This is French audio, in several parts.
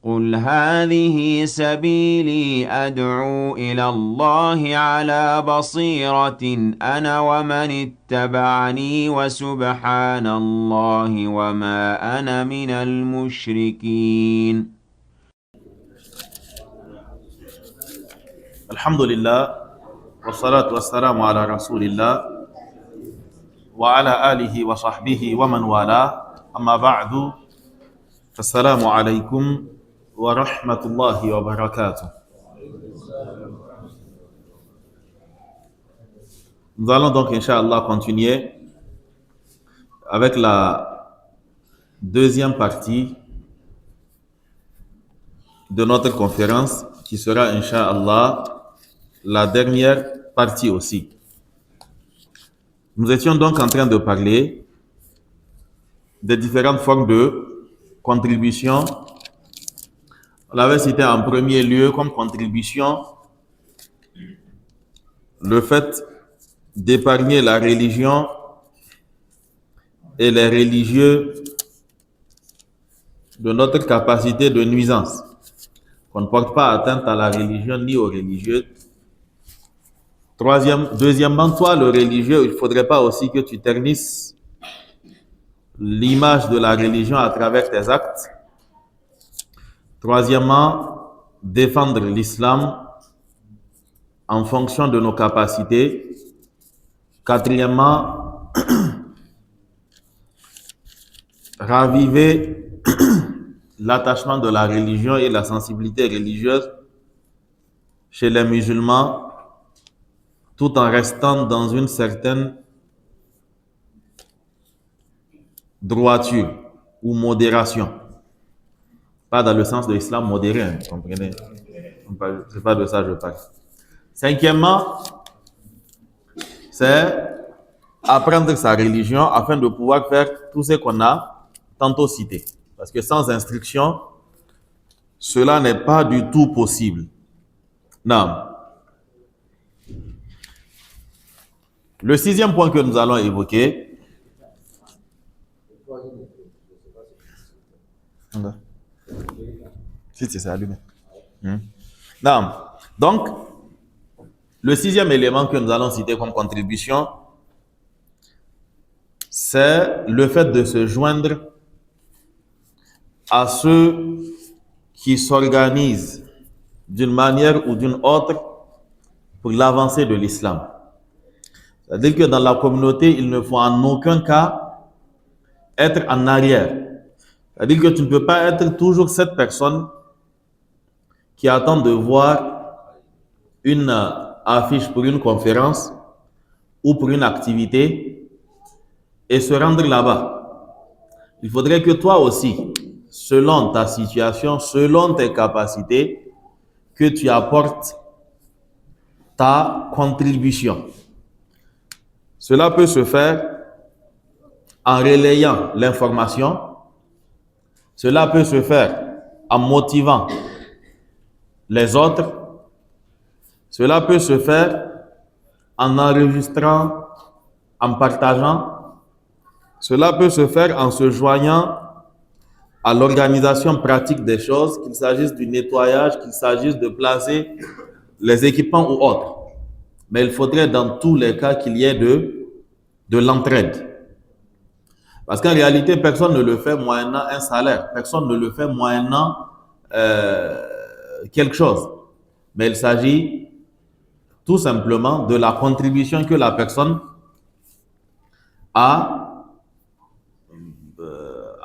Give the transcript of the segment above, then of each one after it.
قل هذه سبيلي أدعو إلى الله على بصيرة أنا ومن اتبعني وسبحان الله وما أنا من المشركين. الحمد لله والصلاة والسلام على رسول الله وعلى آله وصحبه ومن والاه أما بعد السلام عليكم ورحمة الله وبركاته. Nous allons donc Inch'Allah continuer avec la deuxième partie de notre conférence qui sera Inch'Allah la dernière partie aussi. Nous étions donc en train de parler des différentes formes de contribution. On avait cité en premier lieu comme contribution le fait d'épargner la religion et les religieux de notre capacité de nuisance. Qu'on ne porte pas atteinte à la religion ni aux religieux. Deuxièmement, toi, le religieux, il ne faudrait pas aussi que tu ternisses l'image de la religion à travers tes actes. Troisièmement, défendre l'islam en fonction de nos capacités. Quatrièmement, raviver l'attachement de la religion et la sensibilité religieuse chez les musulmans tout en restant dans une certaine droiture ou modération. Pas dans le sens de l'islam modéré, hein, vous comprenez? C'est pas de ça que je parle. Cinquièmement, c'est apprendre sa religion afin de pouvoir faire tout ce qu'on a tantôt cité. Parce que sans instruction, cela n'est pas du tout possible. Non. Le sixième point que nous allons évoquer, si c'est allumé. Non. Donc, le sixième élément que nous allons citer comme contribution, c'est le fait de se joindre à ceux qui s'organisent d'une manière ou d'une autre pour l'avancée de l'islam. C'est-à-dire que dans la communauté, il ne faut en aucun cas être en arrière. C'est-à-dire que tu ne peux pas être toujours cette personne qui attend de voir une affiche pour une conférence ou pour une activité et se rendre là-bas. Il faudrait que toi aussi, selon ta situation, selon tes capacités, que tu apportes ta contribution. Cela peut se faire en relayant l'information. Cela peut se faire en motivant les autres. Cela peut se faire en enregistrant, en partageant. Cela peut se faire en se joignant à l'organisation pratique des choses, qu'il s'agisse du nettoyage, qu'il s'agisse de placer les équipements ou autres. Mais il faudrait dans tous les cas qu'il y ait de l'entraide. Parce qu'en réalité, personne ne le fait moyennant un salaire. Personne ne le fait moyennant quelque chose. Mais il s'agit tout simplement de la contribution que la personne a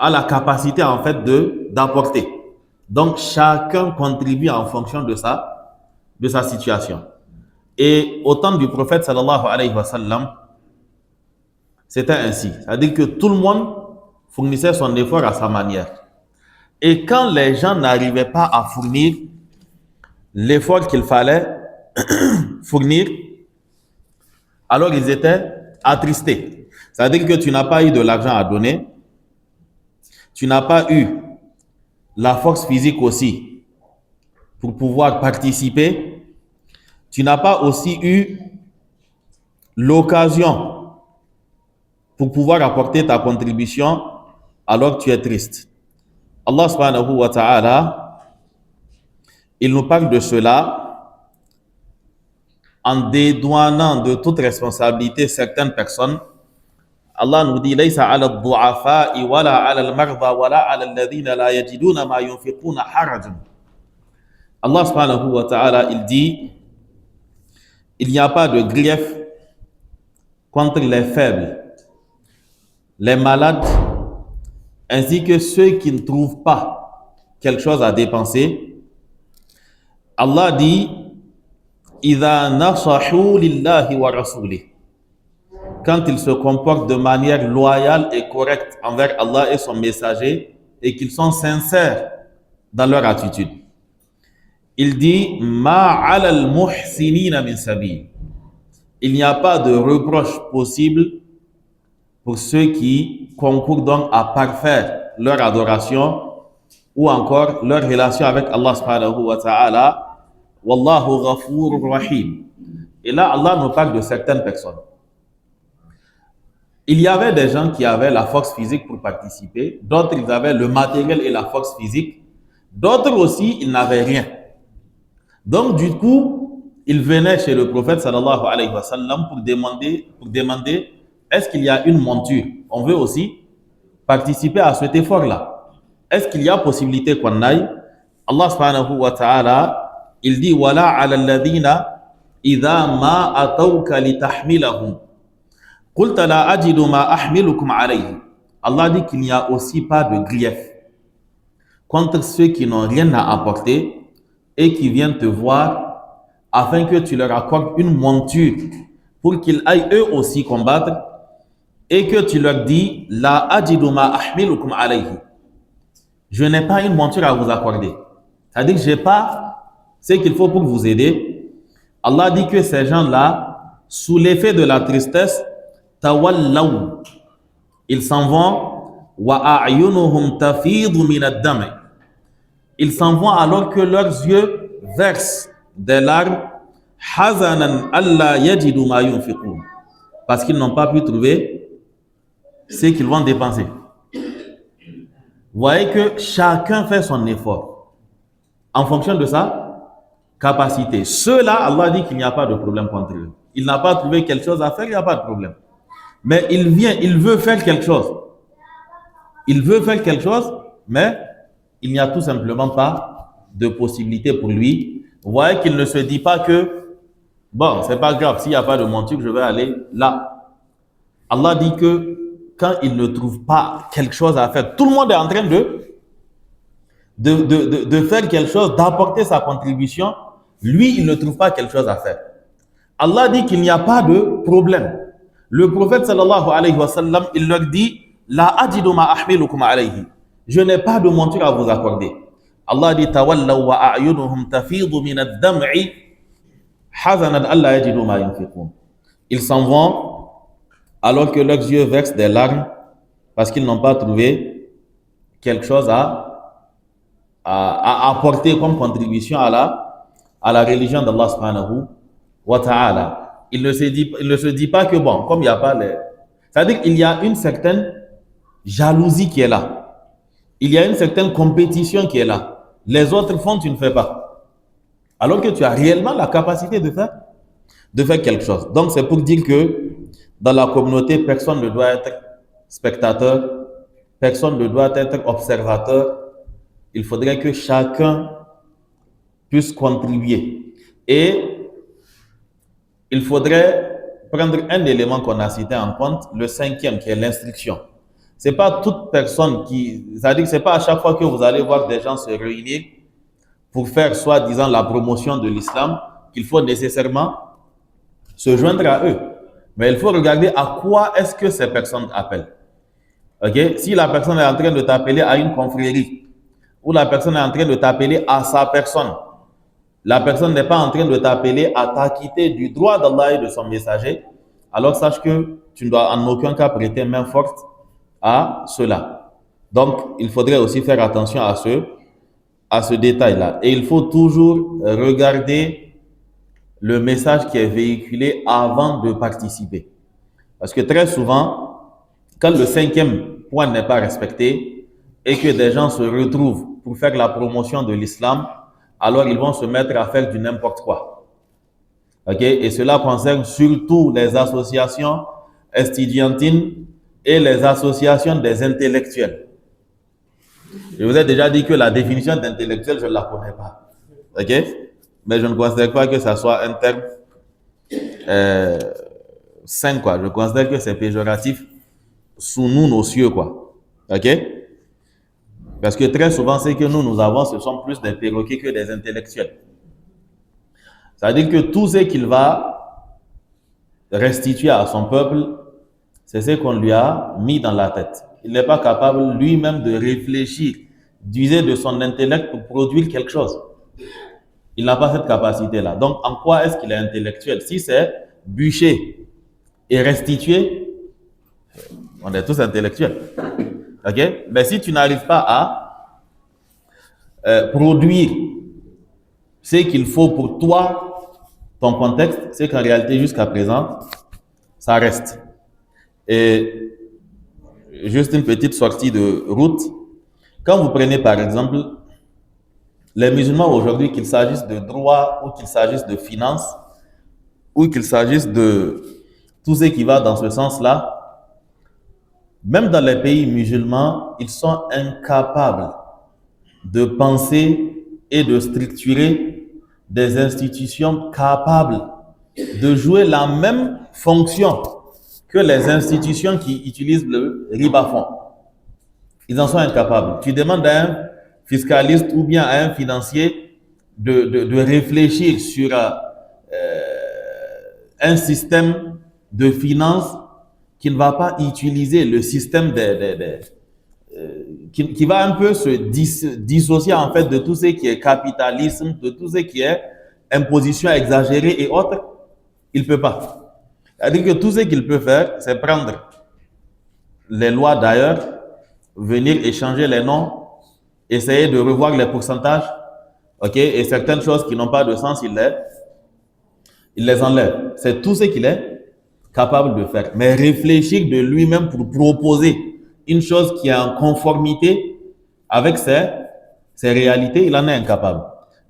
la capacité en fait d'apporter. Donc chacun contribue en fonction de sa situation. Et au temps du prophète sallallahu alayhi wa sallam, c'était ainsi. C'est-à-dire que tout le monde fournissait son effort à sa manière. Et quand les gens n'arrivaient pas à fournir l'effort qu'il fallait fournir, alors ils étaient attristés. C'est-à-dire que tu n'as pas eu de l'argent à donner, tu n'as pas eu la force physique aussi pour pouvoir participer, tu n'as pas aussi eu l'occasion pour pouvoir apporter ta contribution, alors tu es triste. Allah subhanahu wa ta'ala il nous parle de cela en dédouanant de toute responsabilité certaines personnes. Allah nous dit ليس على الضعفاء ولا على المرضى ولا على الذين لا يجدون ما ينفقون حرج. Allah subhanahu wa ta'ala, il dit, il n'y a pas de grief contre les faibles, les malades, ainsi que ceux qui ne trouvent pas quelque chose à dépenser. Allah dit, إذا نصحوا لله ورسوله, quand ils se comportent de manière loyale et correcte envers Allah et son messager et qu'ils sont sincères dans leur attitude. Il dit Ma 'ala al-muhsinina min sabil. Il n'y a pas de reproche possible pour ceux qui concourent donc à parfaire leur adoration ou encore leur relation avec Allah subhanahu wa ta'ala. Wallahu ghafurur rahim. Et là, Allah nous parle de certaines personnes. Il y avait des gens qui avaient la force physique pour participer, d'autres ils avaient le matériel et la force physique, d'autres aussi ils n'avaient rien. Donc du coup, ils venaient chez le prophète sallallahu alayhi wa sallam pour demander est-ce qu'il y a une monture? On veut aussi participer à cet effort-là. Est-ce qu'il y a possibilité qu'on aille? Allah subhanahu wa ta'ala, il dit wala 'ala alladhina idha ma atawka litahmilahum قلت لا أجد ما أحملكم عليه. Allah dit qu'il n'y a aussi pas de grief contre ceux qui n'ont rien à apporter et qui viennent te voir afin que tu leur accordes une monture pour qu'ils aillent eux aussi combattre et que tu leur dis La ajidu ma ahmilukum alayhi. Je n'ai pas une monture à vous accorder. C'est-à-dire que je n'ai pas ce qu'il faut pour vous aider. Allah dit que ces gens-là, sous l'effet de la tristesse, tawallaw, ils s'en vont, wa a'yunuhum tafidu min ad-dam. Ils s'en vont alors que leurs yeux versent des larmes, hazanan alla yajidu ma yunfiqun, parce qu'ils n'ont pas pu trouver ce qu'ils vont dépenser. Vous voyez que chacun fait son effort en fonction de sa capacité. Ceux-là, Allah dit qu'il n'y a pas de problème contre eux. Il n'a pas trouvé quelque chose à faire, il n'y a pas de problème. Mais il veut faire quelque chose. Il veut faire quelque chose, mais il n'y a tout simplement pas de possibilité pour lui. Vous voyez qu'il ne se dit pas que, bon, c'est pas grave, s'il n'y a pas de monture, je vais aller là. Allah dit que quand il ne trouve pas quelque chose à faire, tout le monde est en train de faire quelque chose, d'apporter sa contribution. Lui, il ne trouve pas quelque chose à faire. Allah dit qu'il n'y a pas de problème. Le prophète sallallahu alayhi wa sallam, il leur dit La ajidu ma ahmilukum alayhi. Je n'ai pas de monture à vous accorder. Allah dit Tawallaw wa a'yunuhum tafidu min ad-dam'i hazanan alla yajidu ma yunfiqun. Ils s'en vont alors que leurs yeux versent des larmes parce qu'ils n'ont pas trouvé quelque chose à apporter comme contribution à la religion d'Allah subhanahu wa ta'ala. Il ne se dit pas que bon, comme il n'y a pas les... C'est-à-dire qu'il y a une certaine jalousie qui est là. Il y a une certaine compétition qui est là. Les autres font, tu ne fais pas. Alors que tu as réellement la capacité de faire quelque chose. Donc c'est pour dire que dans la communauté, personne ne doit être spectateur, personne ne doit être observateur. Il faudrait que chacun puisse contribuer. Et il faudrait prendre un élément qu'on a cité en compte, le cinquième, qui est l'instruction. C'est pas toute personne c'est-à-dire que c'est pas à chaque fois que vous allez voir des gens se réunir pour faire soi-disant la promotion de l'islam qu'il faut nécessairement se joindre à eux. Mais il faut regarder à quoi est-ce que ces personnes appellent. Ok? Si la personne est en train de t'appeler à une confrérie, ou la personne est en train de t'appeler à sa personne, la personne n'est pas en train de t'appeler à t'acquitter du droit d'Allah et de son messager, alors sache que tu ne dois en aucun cas prêter main forte à cela. Donc, il faudrait aussi faire attention à ce détail-là. Et il faut toujours regarder le message qui est véhiculé avant de participer. Parce que très souvent, quand le cinquième point n'est pas respecté et que des gens se retrouvent pour faire la promotion de l'islam, alors ils vont se mettre à faire du n'importe quoi. Ok? Et cela concerne surtout les associations estudiantines et les associations des intellectuels. Je vous ai déjà dit que la définition d'intellectuel, je ne la connais pas. Ok? Mais je ne considère pas que ça soit un terme sain, quoi. Je considère que c'est péjoratif sous nous, nos cieux, quoi. Ok? Parce que très souvent, ce que nous avons, ce sont plus des perroquets que des intellectuels. C'est-à-dire que tout ce qu'il va restituer à son peuple, c'est ce qu'on lui a mis dans la tête. Il n'est pas capable lui-même de réfléchir, d'user de son intellect pour produire quelque chose. Il n'a pas cette capacité-là. Donc, en quoi est-ce qu'il est intellectuel? Si c'est bûcher et restituer, on est tous intellectuels. Ok? Mais si tu n'arrives pas à produire ce qu'il faut pour toi, ton contexte, c'est qu'en réalité, jusqu'à présent, ça reste. Et juste une petite sortie de route. Quand vous prenez par exemple les musulmans aujourd'hui, qu'il s'agisse de droit ou qu'il s'agisse de finance ou qu'il s'agisse de tout ce qui va dans ce sens-là, même dans les pays musulmans, ils sont incapables de penser et de structurer des institutions capables de jouer la même fonction que les institutions qui utilisent le riba fonds. Ils en sont incapables. Tu demandes à un fiscaliste ou bien à un financier de réfléchir sur un système de finance qui ne va pas utiliser le système qui va un peu se dissocier en fait de tout ce qui est capitalisme, de tout ce qui est imposition exagérée et autres. Il ne peut pas. C'est-à-dire que tout ce qu'il peut faire, c'est prendre les lois d'ailleurs, venir échanger les noms, essayer de revoir les pourcentages, ok, et certaines choses qui n'ont pas de sens, il les enlève. C'est tout ce qu'il est capable de faire. Mais réfléchir de lui-même pour proposer une chose qui est en conformité avec ses réalités, il en est incapable.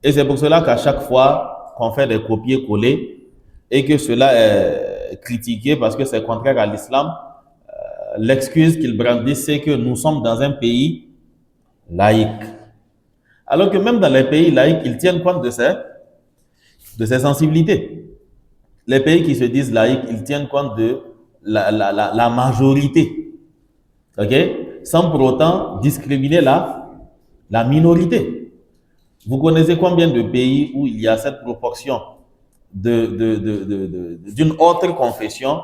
Et c'est pour cela qu'à chaque fois qu'on fait des copier-coller et que cela est critiqué parce que c'est contraire à l'islam, l'excuse qu'il brandit, c'est que nous sommes dans un pays laïque. Alors que même dans les pays laïques, ils tiennent compte de ces sensibilités. Les pays qui se disent laïques, ils tiennent compte de la majorité. Ok? Sans pour autant discriminer la minorité. Vous connaissez combien de pays où il y a cette proportion d'une autre confession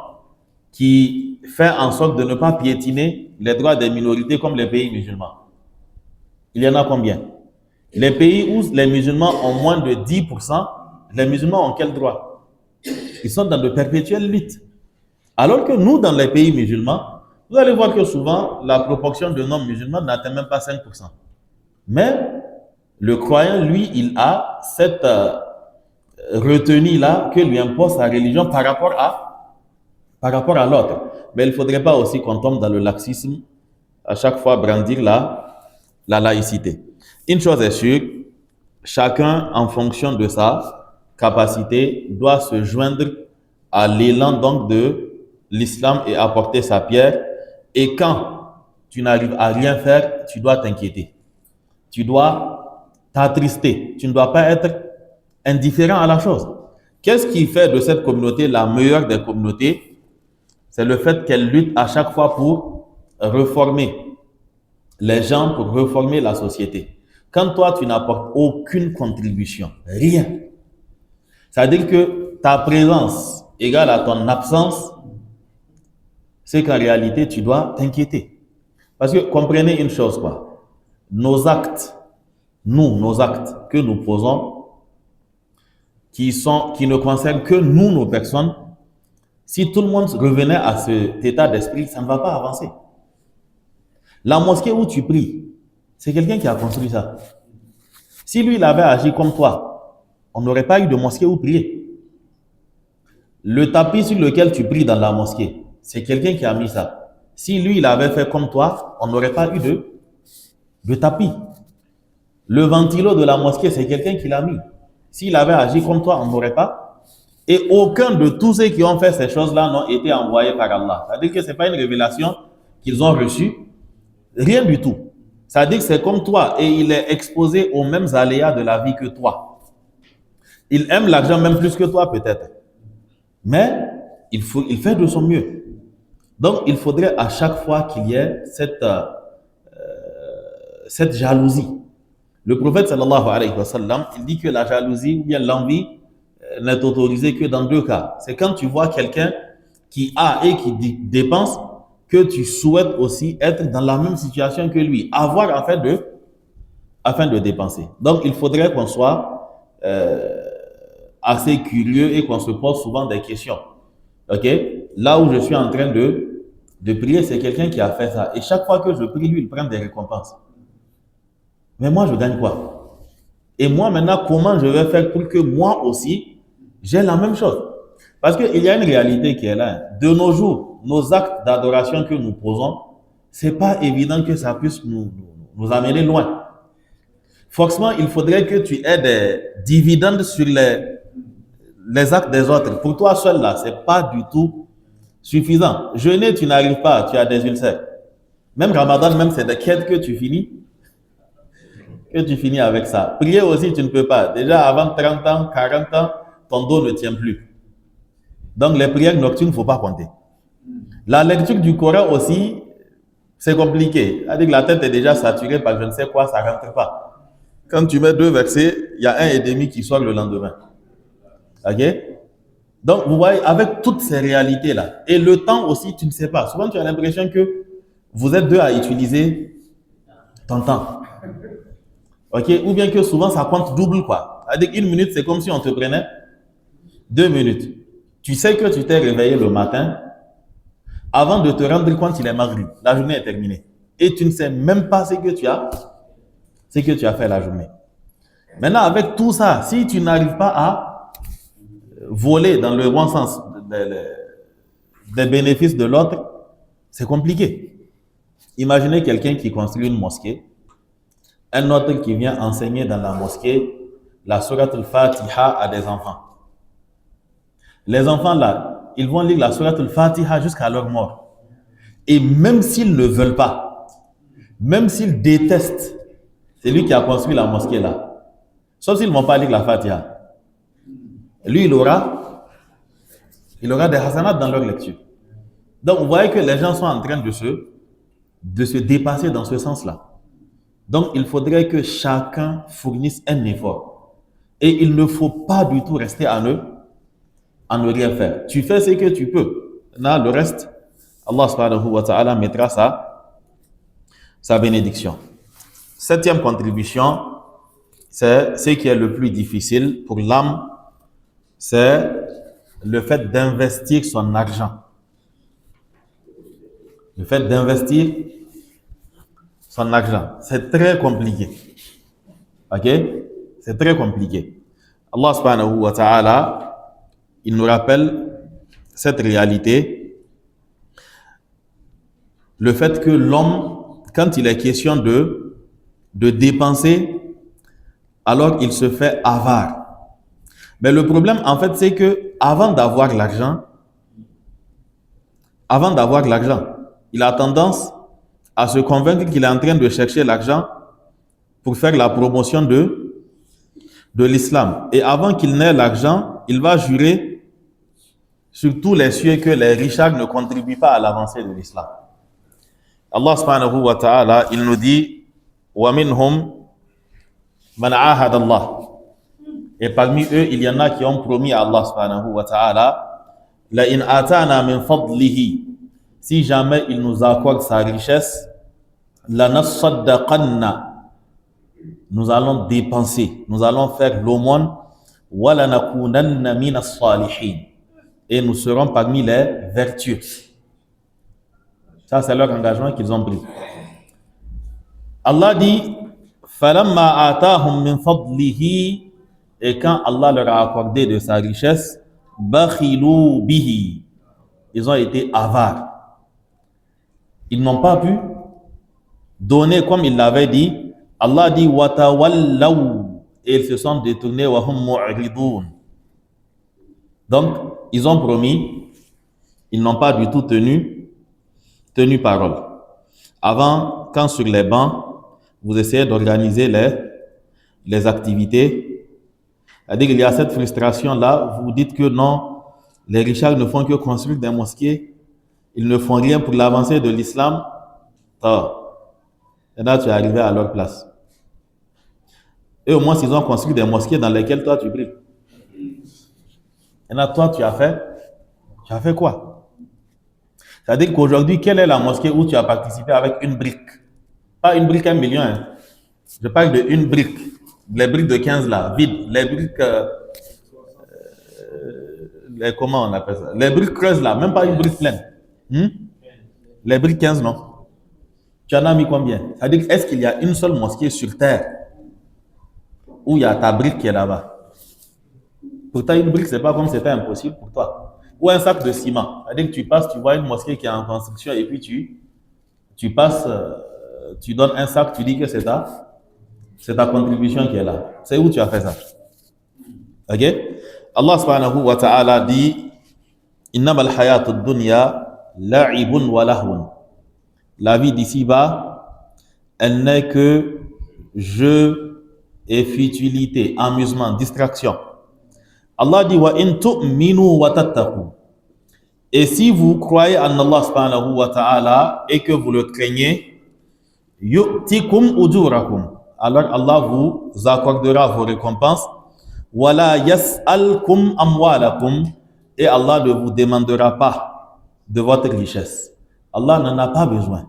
qui fait en sorte de ne pas piétiner les droits des minorités comme les pays musulmans? Il y en a combien? Les pays où les musulmans ont moins de 10%, les musulmans ont quel droit? Ils sont dans de perpétuelles luttes. Alors que nous, dans les pays musulmans, vous allez voir que souvent, la proportion de non-musulmans n'atteint même pas 5%. Mais le croyant, lui, il a cette retenue-là que lui impose sa religion par rapport à l'autre. Mais il ne faudrait pas aussi qu'on tombe dans le laxisme, à chaque fois brandir la laïcité. Une chose est sûre, chacun, en fonction de sa capacité, doit se joindre à l'élan donc de l'islam et apporter sa pierre. Et quand tu n'arrives à rien faire, tu dois t'inquiéter. Tu dois t'attrister. Tu ne dois pas être indifférent à la chose. Qu'est-ce qui fait de cette communauté la meilleure des communautés? C'est le fait qu'elle lutte à chaque fois pour reformer les gens, pour reformer la société. Quand toi, tu n'apportes aucune contribution, rien, ça veut dire que ta présence égale à ton absence, c'est qu'en réalité, tu dois t'inquiéter. Parce que comprenez une chose, quoi. Nos actes que nous posons, qui ne concernent que nous, nos personnes, si tout le monde revenait à cet état d'esprit, ça ne va pas avancer. La mosquée où tu pries, c'est quelqu'un qui a construit ça. Si lui, il avait agi comme toi, on n'aurait pas eu de mosquée où prier. Le tapis sur lequel tu pries dans la mosquée, c'est quelqu'un qui a mis ça. Si lui, il avait fait comme toi, on n'aurait pas eu de tapis. Le ventilo de la mosquée, c'est quelqu'un qui l'a mis. S'il avait agi comme toi, on n'aurait pas. Et aucun de tous ceux qui ont fait ces choses-là n'ont été envoyés par Allah. C'est-à-dire que ce n'est pas une révélation qu'ils ont reçue. Rien du tout. C'est-à-dire que c'est comme toi et il est exposé aux mêmes aléas de la vie que toi. Il aime l'argent même plus que toi peut-être. Mais il fait de son mieux. Donc il faudrait à chaque fois qu'il y ait cette jalousie. Le prophète sallallahu alayhi wa sallam, il dit que la jalousie ou bien l'envie n'est autorisée que dans deux cas. C'est quand tu vois quelqu'un qui a et qui dépense que tu souhaites aussi être dans la même situation que lui, avoir afin de dépenser. Donc il faudrait qu'on soit assez curieux et qu'on se pose souvent des questions. Ok? Là où je suis en train de prier, c'est quelqu'un qui a fait ça. Et chaque fois que je prie, lui, il prend des récompenses. Mais moi, je gagne quoi? Et moi, maintenant, comment je vais faire pour que moi aussi, j'ai la même chose? Parce qu'il y a une réalité qui est là. De nos jours, nos actes d'adoration que nous posons, c'est pas évident que ça puisse nous amener loin. Forcément, il faudrait que tu aies des dividendes sur les actes des autres. Pour toi seul, là, c'est pas du tout suffisant. Jeûner, tu n'arrives pas, tu as des ulcères. Même Ramadan, même c'est des quêtes que tu finis avec ça. Prier aussi, tu ne peux pas. Déjà, avant 30 ans, 40 ans, ton dos ne tient plus. Donc, les prières nocturnes, il ne faut pas compter. La lecture du Coran aussi, c'est compliqué. C'est-à-dire que la tête est déjà saturée par je ne sais quoi, ça ne rentre pas. Quand tu mets 2 versets, il y a 1,5 qui sort le lendemain. Ok? Donc, vous voyez, avec toutes ces réalités-là, et le temps aussi, tu ne sais pas. Souvent, tu as l'impression que vous êtes deux à utiliser ton temps. Ok? Ou bien que souvent, ça compte double, quoi. C'est-à-dire qu'une minute, c'est comme si on te prenait 2 minutes. Tu sais que tu t'es réveillé le matin, avant de te rendre compte, il est maghrib. La journée est terminée. Et tu ne sais même pas ce que tu as fait la journée. Maintenant, avec tout ça, si tu n'arrives pas à voler dans le bon sens des bénéfices de l'autre, c'est compliqué. Imaginez quelqu'un qui construit une mosquée, un autre qui vient enseigner dans la mosquée la Surat al-Fatiha à des enfants. Les enfants là, ils vont lire la Surat al-Fatiha jusqu'à leur mort. Et même s'ils ne veulent pas, même s'ils détestent, c'est lui qui a construit la mosquée là. Sauf s'ils ne vont pas lire la Fatiha. Lui, il aura des hasanats dans leur lecture. Donc, vous voyez que les gens sont en train de se dépasser dans ce sens-là. Donc, il faudrait que chacun fournisse un effort. Et il ne faut pas du tout rester à ne rien faire. Tu fais ce que tu peux. Là, le reste, Allah subhanahu wa ta'ala mettra sa bénédiction. 7e contribution, c'est ce qui est le plus difficile pour l'âme, c'est le fait d'investir son argent. Le fait d'investir son argent, c'est très compliqué. Ok? C'est très compliqué. Allah subhanahu wa ta'ala, il nous rappelle cette réalité. Le fait que l'homme, quand il est question de dépenser, alors il se fait avare. Mais le problème, en fait, c'est que avant d'avoir l'argent, il a tendance à se convaincre qu'il est en train de chercher l'argent pour faire la promotion de l'islam. Et avant qu'il n'ait l'argent, il va jurer sur tous les cieux que les richards ne contribuent pas à l'avancée de l'islam. Allah subhanahu wa ta'ala, il nous dit wa minhum man ahad Allah. Et parmi eux, il y en a qui ont promis à Allah subhanahu wa ta'ala la in atana min fadlihi, si jamais il nous accorde sa richesse, la nasaddaqanna, nous allons dépenser, nous allons faire l'aumône, wa lanakunanna min as-salihin, et nous serons parmi les vertueux. Ça, c'est leur engagement qu'ils ont pris. Allah dit falamma atahum min fadlihi, et quand Allah leur a accordé de sa richesse, bakhilu bihi, ils ont été avares. Ils n'ont pas pu donner comme il l'avait dit Allah dit watawallaw, et ils se sont détournés wa hum mu'ridun. Donc, ils ont promis, ils n'ont pas du tout tenu parole. Avant, quand sur les bancs, vous essayez d'organiser les activités, c'est-à-dire qu'il y a cette frustration-là, vous dites que non, les richards ne font que construire des mosquées, ils ne font rien pour l'avancée de l'islam. Et là, tu es arrivé à leur place. Et au moins, ils ont construit des mosquées dans lesquelles toi, tu pries. Et là, toi, tu as fait quoi? C'est-à-dire qu'aujourd'hui, quelle est la mosquée où tu as participé avec une brique? Pas une brique 1 million. Hein. Je parle de une brique. Les briques de 15 là, vides. Les briques... comment on appelle ça? Les briques creuses là, même pas une brique pleine. Les briques 15, non? Tu en as mis combien? C'est-à-dire, est-ce qu'il y a une seule mosquée sur terre où il y a ta brique qui est là-bas? Pourtant, une brique, c'est pas comme c'était impossible pour toi. Ou un sac de ciment. C'est-à-dire que tu passes, tu vois une mosquée qui est en construction et puis tu passes, tu donnes un sac, tu dis que c'est ta contribution qui est là. C'est où tu as fait ça? Ok? Allah subhanahu wa ta'ala dit Innama al-hayatu dunya la'ibun wa lahun. La vie d'ici-bas, elle n'est que jeu et futilité, amusement, distraction. Allah dit wa in tu'minu wa tattaqu. Et si vous croyez en Allah subhanahu wa ta'ala et que vous le craignez, yu'tikum ujurakum. Alors Allah vous accordera vos récompenses. Wala yas'alkum amwalakum. Et Allah ne vous demandera pas de votre richesse. Allah n'en a pas besoin.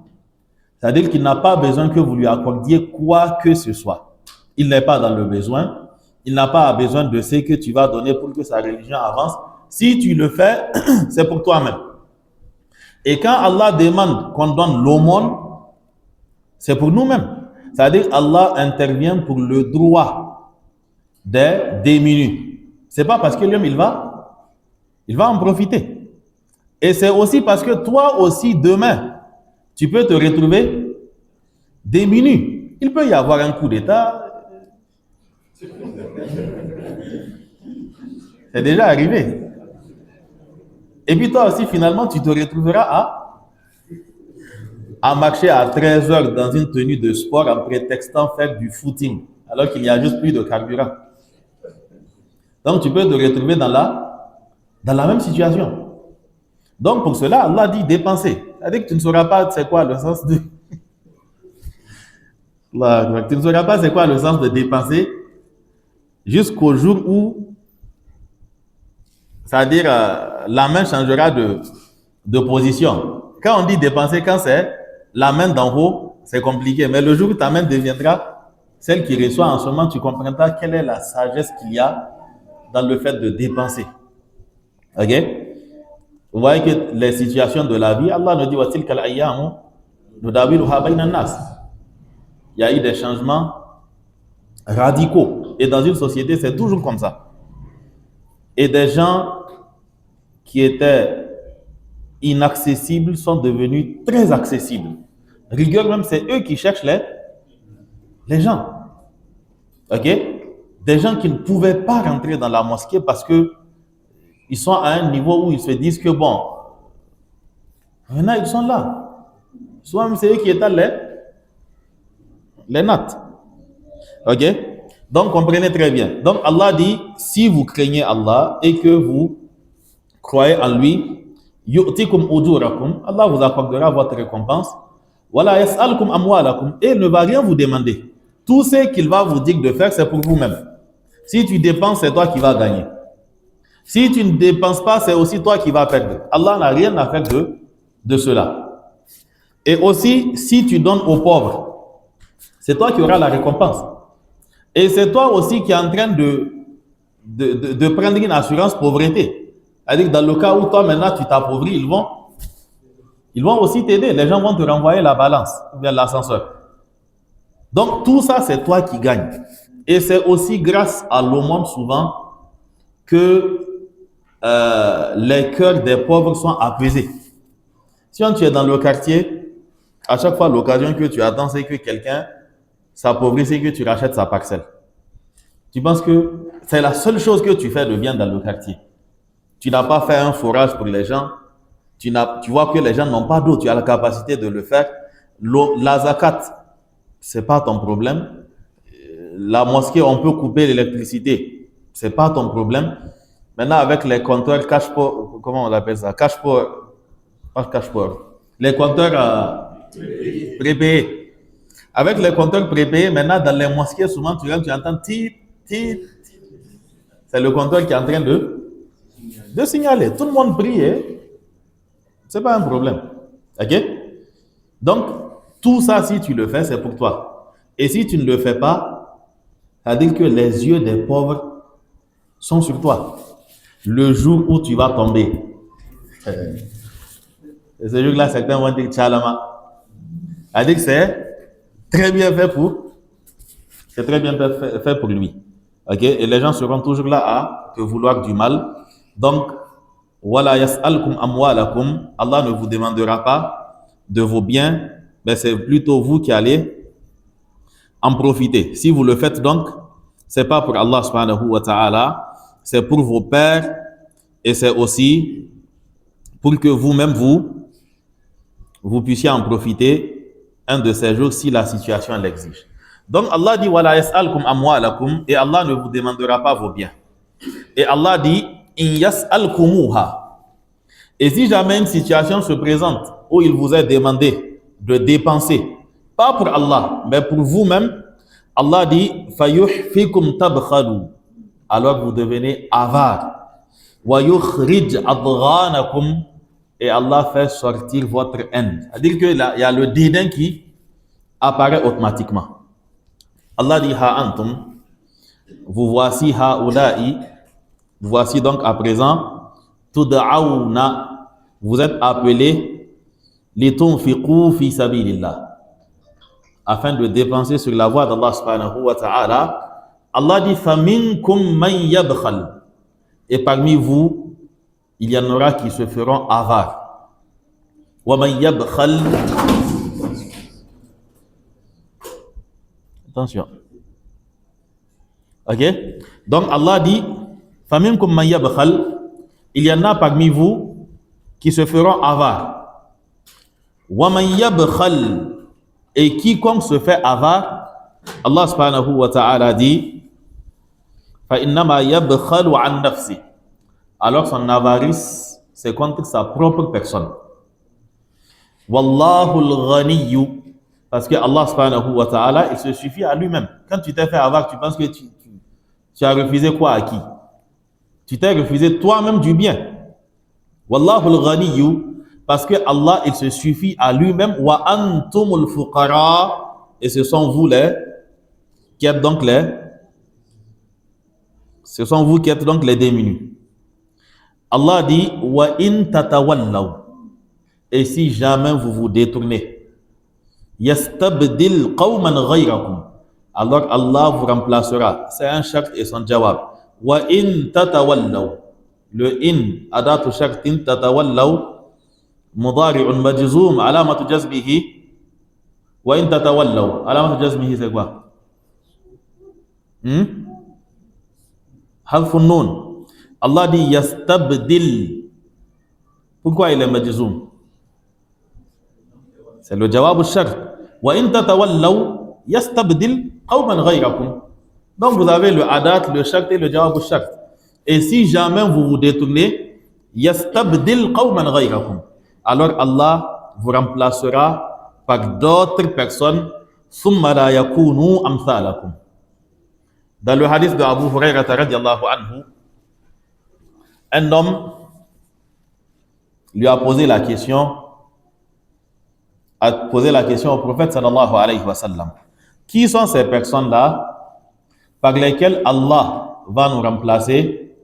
C'est-à-dire qu'il n'a pas besoin que vous lui accordiez quoi que ce soit. Il n'est pas dans le besoin. Il n'a pas besoin de ce que tu vas donner pour que sa religion avance. Si tu le fais, c'est pour toi-même. Et quand Allah demande qu'on donne l'aumône, c'est pour nous-mêmes. C'est-à-dire Allah intervient pour le droit des démunis. C'est pas parce que l'homme, il va en profiter. Et c'est aussi parce que toi aussi, demain, tu peux te retrouver démuni. Il peut y avoir un coup d'État. C'est déjà arrivé. Et puis toi aussi, finalement, tu te retrouveras à marcher à 13 heures dans une tenue de sport en prétextant faire du footing, alors qu'il n'y a juste plus de carburant. Donc, tu peux te retrouver dans la même situation. Donc, pour cela, Allah dit dépenser. C'est-à-dire que tu ne sauras pas c'est quoi le sens de... tu ne sauras pas c'est quoi le sens de dépenser jusqu'au jour où, c'est-à-dire, la main changera de position. Quand on dit dépenser, quand c'est la main d'en haut, c'est compliqué. Mais le jour où ta main deviendra celle qui reçoit en ce moment, tu comprendras quelle est la sagesse qu'il y a dans le fait de dépenser. Ok? Vous voyez que les situations de la vie, Allah nous dit « il y a eu des changements radicaux. Et dans une société, c'est toujours comme ça. Et des gens qui étaient inaccessibles sont devenus très accessibles. Rigueur même, c'est eux qui cherchent les gens. Ok? Des gens qui ne pouvaient pas rentrer dans la mosquée parce que ils sont à un niveau où ils se disent que bon, maintenant ils sont là. Souvent, c'est eux qui étalent les nattes. Ok? Donc, comprenez très bien. Donc, Allah dit, si vous craignez Allah et que vous croyez en lui, yu'tikum ujurakum, Allah vous accordera votre récompense. Wala yas'alkum amwalakum, et il ne va rien vous demander. Tout ce qu'il va vous dire de faire, c'est pour vous-même. Si tu dépenses, c'est toi qui vas gagner. Si tu ne dépenses pas, c'est aussi toi qui vas perdre. Allah n'a rien à faire de cela. Et aussi, si tu donnes aux pauvres, c'est toi qui auras la récompense. Et c'est toi aussi qui es en train de prendre une assurance pauvreté. C'est-à-dire que dans le cas où toi maintenant tu t'appauvris, ils vont aussi t'aider. Les gens vont te renvoyer la balance vers l'ascenseur. Donc tout ça, c'est toi qui gagnes. Et c'est aussi grâce à l'aumône souvent que les cœurs des pauvres sont apaisés. Si tu es dans le quartier, à chaque fois l'occasion que tu attends, c'est que quelqu'un s'appauvrit, c'est que tu rachètes sa parcelle. Tu penses que c'est la seule chose que tu fais de bien dans le quartier. Tu n'as pas fait un forage pour les gens. Tu vois que les gens n'ont pas d'eau. Tu as la capacité de le faire. La zakat, c'est pas ton problème. La mosquée, on peut couper l'électricité. C'est pas ton problème. Maintenant, avec les compteurs cash pour, comment on appelle ça? Cash pour, pas cash pour. Les compteurs prépayés. Avec les compteurs prépayés, maintenant, dans les mosquées, souvent, tu entends tit, tit. C'est le compteur qui est en train de signaler. Tout le monde prie, hein? C'est pas un problème. Ok? Donc, tout ça, si tu le fais, c'est pour toi. Et si tu ne le fais pas, ça veut dire que les yeux des pauvres sont sur toi. Le jour où tu vas tomber. Et ce jour-là, certains vont dire Tchalama. Ça veut dire que c'est très bien fait pour. C'est très bien fait pour lui. Ok? Et les gens seront toujours là à te vouloir du mal. Donc, Wala yas'alkum amwalakum, Allah ne vous demandera pas de vos biens, mais c'est plutôt vous qui allez en profiter. Si vous le faites donc, c'est pas pour Allah subhanahu wa ta'ala, c'est pour vos pères et c'est aussi pour que vous-même vous puissiez en profiter un de ces jours si la situation l'exige. Donc Allah dit Wala yas'alkum amwalakum et Allah ne vous demandera pas vos biens. Et Allah dit In yas'alkumuha. Et si jamais une situation se présente où il vous est demandé de dépenser, pas pour Allah, mais pour vous-même, Allah dit Fayuhfikum tabkhalu. Alors vous devenez avare. Wa yukhrij adghanakum. Et Allah fait sortir votre haine. C'est-à-dire qu'il y a le dédain qui apparaît automatiquement. Allah dit Ha antum. Vous voici haula'i. Voici donc à présent, tud'auna, vous êtes appelés litunfiqu fi sabilillah, afin de dépenser sur la voie d'Allah subhanahu wa ta'ala. Allah dit faminkum man yabkhal, et parmi vous, il y en aura qui se feront avares. Wa man yabkhal, attention. Ok? Donc Allah dit Faminkum man yabkhal, il y en a parmi vous qui se feront avares. Wa man yabkhal, et quiconque se fait avare, Allah subhanahu wa ta'ala dit fa innama yabkhalu an nafsi. Alors son avarice, c'est contre sa propre personne. Wallahu al-ghaniyyu, parce que Allah subhanahu wa ta'ala, il se suffit à lui-même. Quand tu t'es fait avare, tu penses que tu as refusé quoi à qui? Tu t'es refusé toi-même du bien. Wallahu al-ghaniyyu, parce que Allah, il se suffit à lui-même. Wa antumul fuqara, et ce sont vous qui êtes donc les démunis. Allah dit wa in tatawallaw, et si jamais vous vous détournez, yastabdil qawman ghayrakum, alors Allah vous remplacera. C'est un shart et son jawab. Wa in tatawallaw, le in adatu shartin, tatawallaw mudari'un majzum alamatu jazmihi. Wa in tatawallaw, alamatu jazmihi c'est quoi? Hadfun nun. Allah dit yastabdil. Pourquoi il est majzum? C'est le jawab shart. Wa in tatawallaw yastabdil qawman ghayrakum. Donc vous avez le adat, le shart et le jawab shart. Et si jamais vous vous détournez, yastabdil qawman ghayrakum, alors Allah vous remplacera par d'autres personnes. Thumma la yakunu amthalakum. Dans le hadith de Abu Hurairah radiyallahu anhu, un homme lui a posé la question au prophète sallallahu alayhi wa sallam. Qui sont ces personnes-là par lesquelles Allah va nous remplacer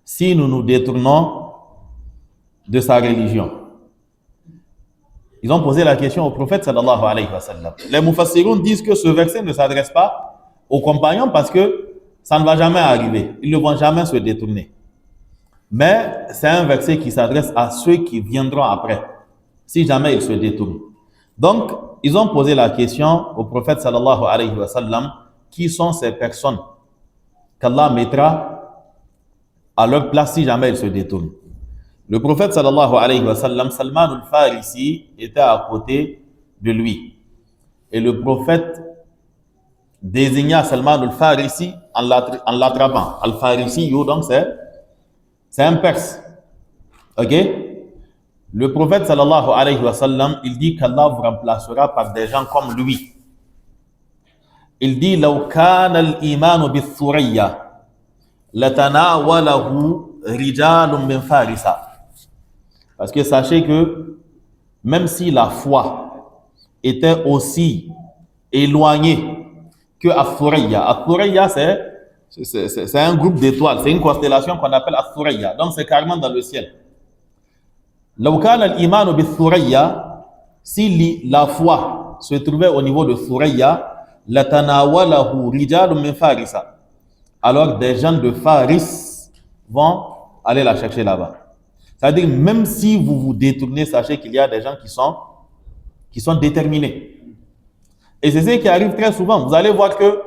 si nous nous détournons de sa religion? Ils ont posé la question au prophète sallallahu alayhi wa sallam. Les mufassiroun disent que ce verset ne s'adresse pas aux compagnons parce que ça ne va jamais arriver. Ils ne vont jamais se détourner. Mais c'est un verset qui s'adresse à ceux qui viendront après, si jamais ils se détournent. Donc, ils ont posé la question au prophète sallallahu alayhi wa sallam, qui sont ces personnes qu'Allah mettra à leur place si jamais ils se détournent. Le prophète sallallahu alayhi wa sallam, Salman al-Farisi, était à côté de lui. Et le prophète désigna Salman al-Farisi en l'attrapant. Al-Farisi, donc c'est un Perse. Ok? Le prophète sallallahu alayhi wa sallam, il dit qu'Allah vous remplacera par des gens comme lui. Il dit لو كان الإيمان بالثريا لتناوله رجال من فارس. Parce que sachez que même si la foi était aussi éloignée que Athuraya. Athuraya, c'est un groupe d'étoiles, c'est une constellation qu'on appelle Athuraya. Donc c'est carrément dans le ciel. لو كان الإيمان بالثريا, si la foi se trouvait au niveau de Thuraya, لتناوله رجال من فارس, alors des gens de Faris vont aller la chercher là-bas. C'est-à-dire, même si vous vous détournez, sachez qu'il y a des gens qui sont déterminés. Et c'est ce qui arrive très souvent. Vous allez voir que,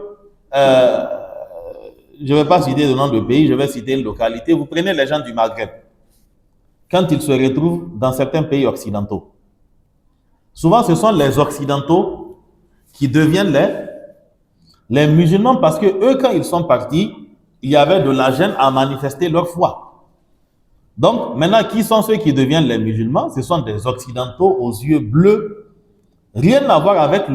je ne vais pas citer le nom de pays, je vais citer une localité. Vous prenez les gens du Maghreb. Quand ils se retrouvent dans certains pays occidentaux, souvent ce sont les occidentaux qui deviennent les musulmans, parce que eux, quand ils sont partis, il y avait de la gêne à manifester leur foi. Donc, maintenant, qui sont ceux qui deviennent les musulmans? Ce sont des occidentaux aux yeux bleus, rien à voir avec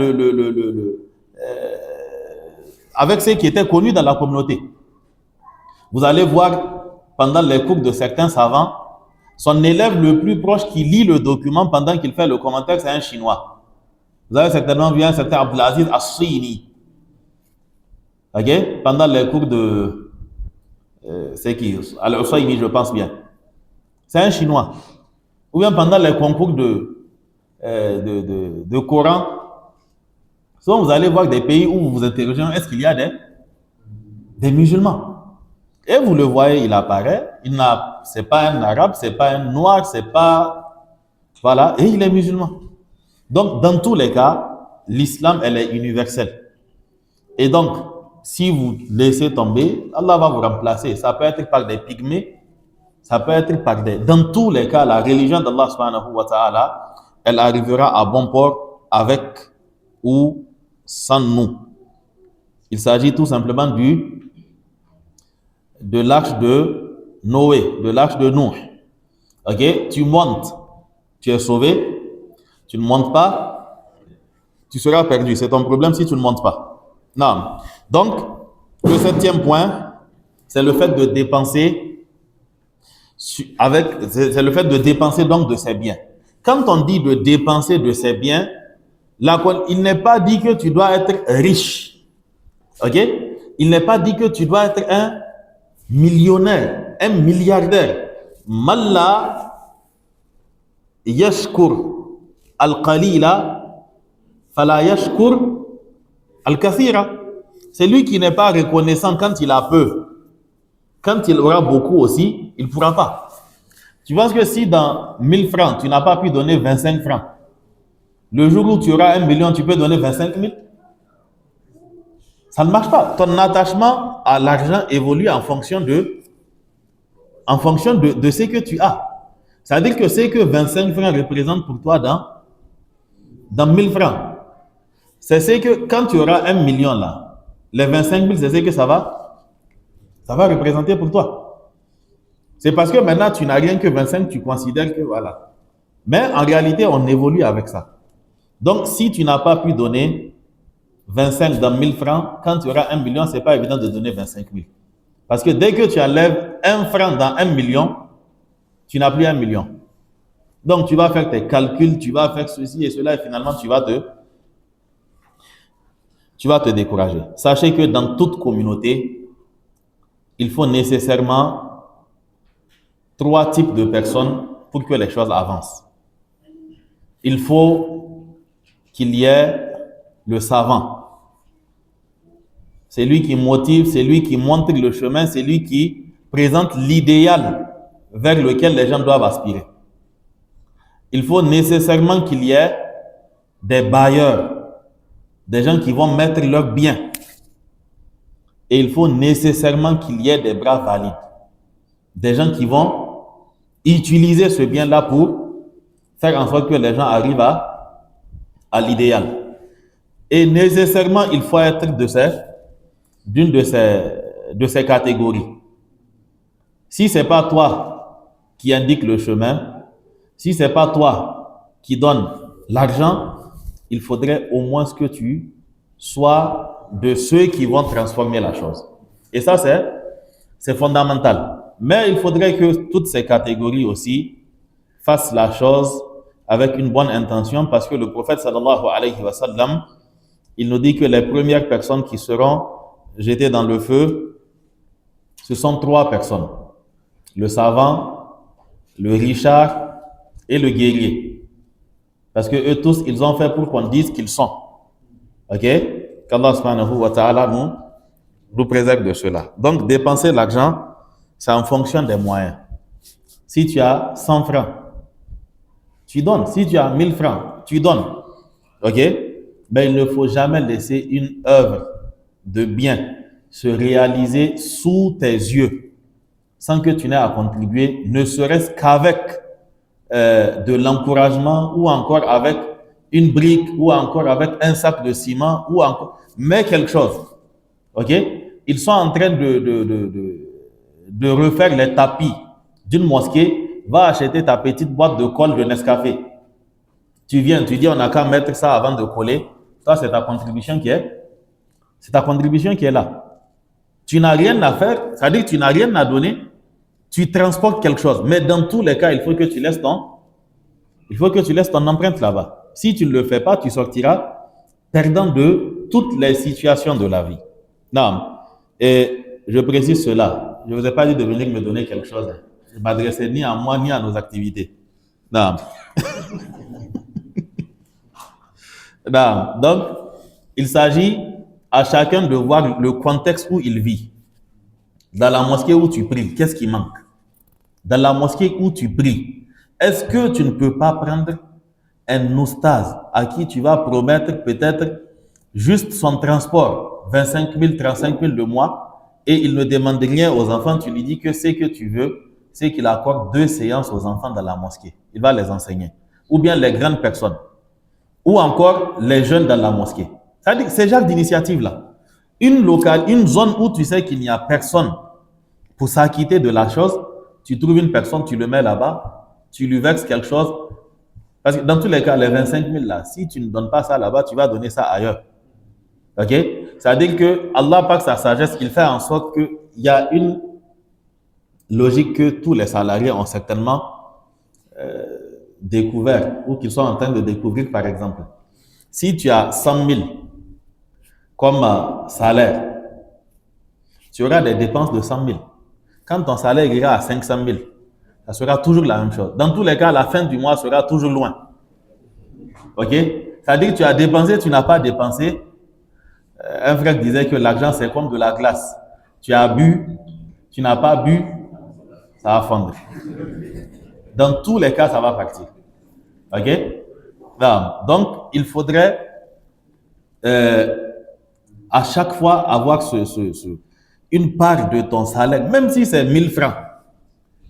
avec ceux qui étaient connus dans la communauté. Vous allez voir, pendant les cours de certains savants, son élève le plus proche qui lit le document pendant qu'il fait le commentaire, c'est un Chinois. Vous avez certainement vu un certain Abdelaziz As-Sini. Ok? Pendant les cours de... c'est qui? Al-Usaymi, je pense bien. C'est un Chinois. Ou bien pendant les concours de Coran, souvent vous allez voir des pays où vous vous interrogez, est-ce qu'il y a des musulmans? Et vous le voyez, il apparaît, c'est pas un arabe, c'est pas un noir, c'est pas... Voilà, et il est musulman. Donc, dans tous les cas, l'islam, elle est universelle. Et donc, si vous laissez tomber, Allah va vous remplacer. Ça peut être par des pygmées, ça peut être par des... Dans tous les cas, la religion d'Allah subhanahu wa ta'ala, elle arrivera à bon port avec ou sans nous. Il s'agit tout simplement de l'arche de Noé, de l'arche de Nuh. Ok? Tu montes, tu es sauvé. Tu ne montes pas, tu seras perdu. C'est ton problème si tu ne montes pas. Non. Donc, le 7e point, c'est le fait de dépenser c'est le fait de dépenser donc de ses biens. Quand on dit de dépenser de ses biens, là, il n'est pas dit que tu dois être riche. Ok? Il n'est pas dit que tu dois être un millionnaire, un milliardaire. Malla yashkur al-qalila fala yashkur al-kathira. C'est lui qui n'est pas reconnaissant quand il a peu. Quand il aura beaucoup aussi, il ne pourra pas. Tu penses que si dans 1000 francs, tu n'as pas pu donner 25 francs, le jour où tu auras 1 million, tu peux donner 25 000? Ça ne marche pas. Ton attachement à l'argent évolue en fonction de ce que tu as. C'est-à-dire que c'est que 25 francs représentent pour toi dans 1000 francs. C'est ce que quand tu auras 1 million là, les 25 000, c'est ce que ça va représenter pour toi. C'est parce que maintenant, tu n'as rien que 25, tu considères que voilà. Mais en réalité, on évolue avec ça. Donc, si tu n'as pas pu donner 25 dans 1000 francs, quand tu auras 1 million, ce n'est pas évident de donner 25 000. Parce que dès que tu enlèves 1 franc dans 1 million, tu n'as plus 1 million. Donc, tu vas faire tes calculs, tu vas faire ceci et cela, et finalement, tu vas te décourager. Sachez que dans toute communauté, il faut nécessairement 3 types de personnes pour que les choses avancent. Il faut qu'il y ait le savant. C'est lui qui motive, c'est lui qui montre le chemin, c'est lui qui présente l'idéal vers lequel les gens doivent aspirer. Il faut nécessairement qu'il y ait des bailleurs, des gens qui vont mettre leurs biens. Et il faut nécessairement qu'il y ait des bras valides, des gens qui vont utiliser ce bien-là pour faire en sorte que les gens arrivent à l'idéal. Et nécessairement, il faut être d'une de ces catégories. Si ce n'est pas toi qui indique le chemin, si ce n'est pas toi qui donne l'argent, il faudrait au moins que tu sois de ceux qui vont transformer la chose. Et ça, c'est fondamental. Mais il faudrait que toutes ces catégories aussi fassent la chose avec une bonne intention, parce que le prophète sallallahu alayhi wa sallam, il nous dit que les premières personnes qui seront jetées dans le feu, ce sont 3 personnes. Le savant, le richard et le guerrier. Parce que eux tous, ils ont fait pour qu'on dise qu'ils sont. Ok? Qu'Allah subhanahu wa ta'ala nous préserve de cela. Donc, dépenser l'argent, c'est en fonction des moyens. Si tu as 100 francs, tu donnes. Si tu as 1000 francs, tu donnes. Ok? Mais il ne faut jamais laisser une œuvre de bien se réaliser sous tes yeux sans que tu n'aies à contribuer, ne serait-ce qu'avec de l'encouragement ou encore avec une brique ou encore avec un sac de ciment ou encore, mais quelque chose. Ok? Ils sont en train de refaire les tapis d'une mosquée. Va acheter ta petite boîte de colle de Nescafé. Tu viens, tu dis on n'a qu'à mettre ça avant de coller. Ça, c'est ta contribution c'est ta contribution qui est là. Tu n'as rien à faire, ça veut dire que tu n'as rien à donner. Tu transportes quelque chose. Mais dans tous les cas, il faut que tu laisses ton empreinte là-bas. Si tu ne le fais pas, tu sortiras perdant de toutes les situations de la vie. Non. Et je précise cela. Je ne vous ai pas dit de venir me donner quelque chose. Je ne m'adressais ni à moi, ni à nos activités. Non. Non. Donc, il s'agit à chacun de voir le contexte où il vit. Dans la mosquée où tu pries, qu'est-ce qui manque? Dans la mosquée où tu pries, est-ce que tu ne peux pas prendre un oustaz à qui tu vas promettre peut-être juste son transport, 25 000, 35 000 le mois, et il ne demande rien aux enfants, tu lui dis que ce que tu veux, c'est qu'il accorde 2 séances aux enfants dans la mosquée. Il va les enseigner. Ou bien les grandes personnes. Ou encore les jeunes dans la mosquée. C'est-à-dire ces genres d'initiatives-là. Une zone où tu sais qu'il n'y a personne pour s'acquitter de la chose, tu trouves une personne, tu le mets là-bas, tu lui verses quelque chose. Parce que dans tous les cas, les 25 000 là, si tu ne donnes pas ça là-bas, tu vas donner ça ailleurs. Ok? C'est-à-dire que Allah, par sa sagesse, il fait en sorte qu'il y a une logique que tous les salariés ont certainement découvert ou qu'ils sont en train de découvrir, par exemple. Si tu as 100 000 comme salaire, tu auras des dépenses de 100 000. Quand ton salaire ira à 500 000, ça sera toujours la même chose. Dans tous les cas, la fin du mois sera toujours loin. Ok? C'est-à-dire que tu as dépensé, tu n'as pas dépensé. Un frère disait que l'argent, c'est comme de la glace. Tu as bu, tu n'as pas bu, ça va fondre. Dans tous les cas, ça va partir. Ok? Donc, il faudrait à chaque fois avoir une part de ton salaire, même si c'est 1000 francs,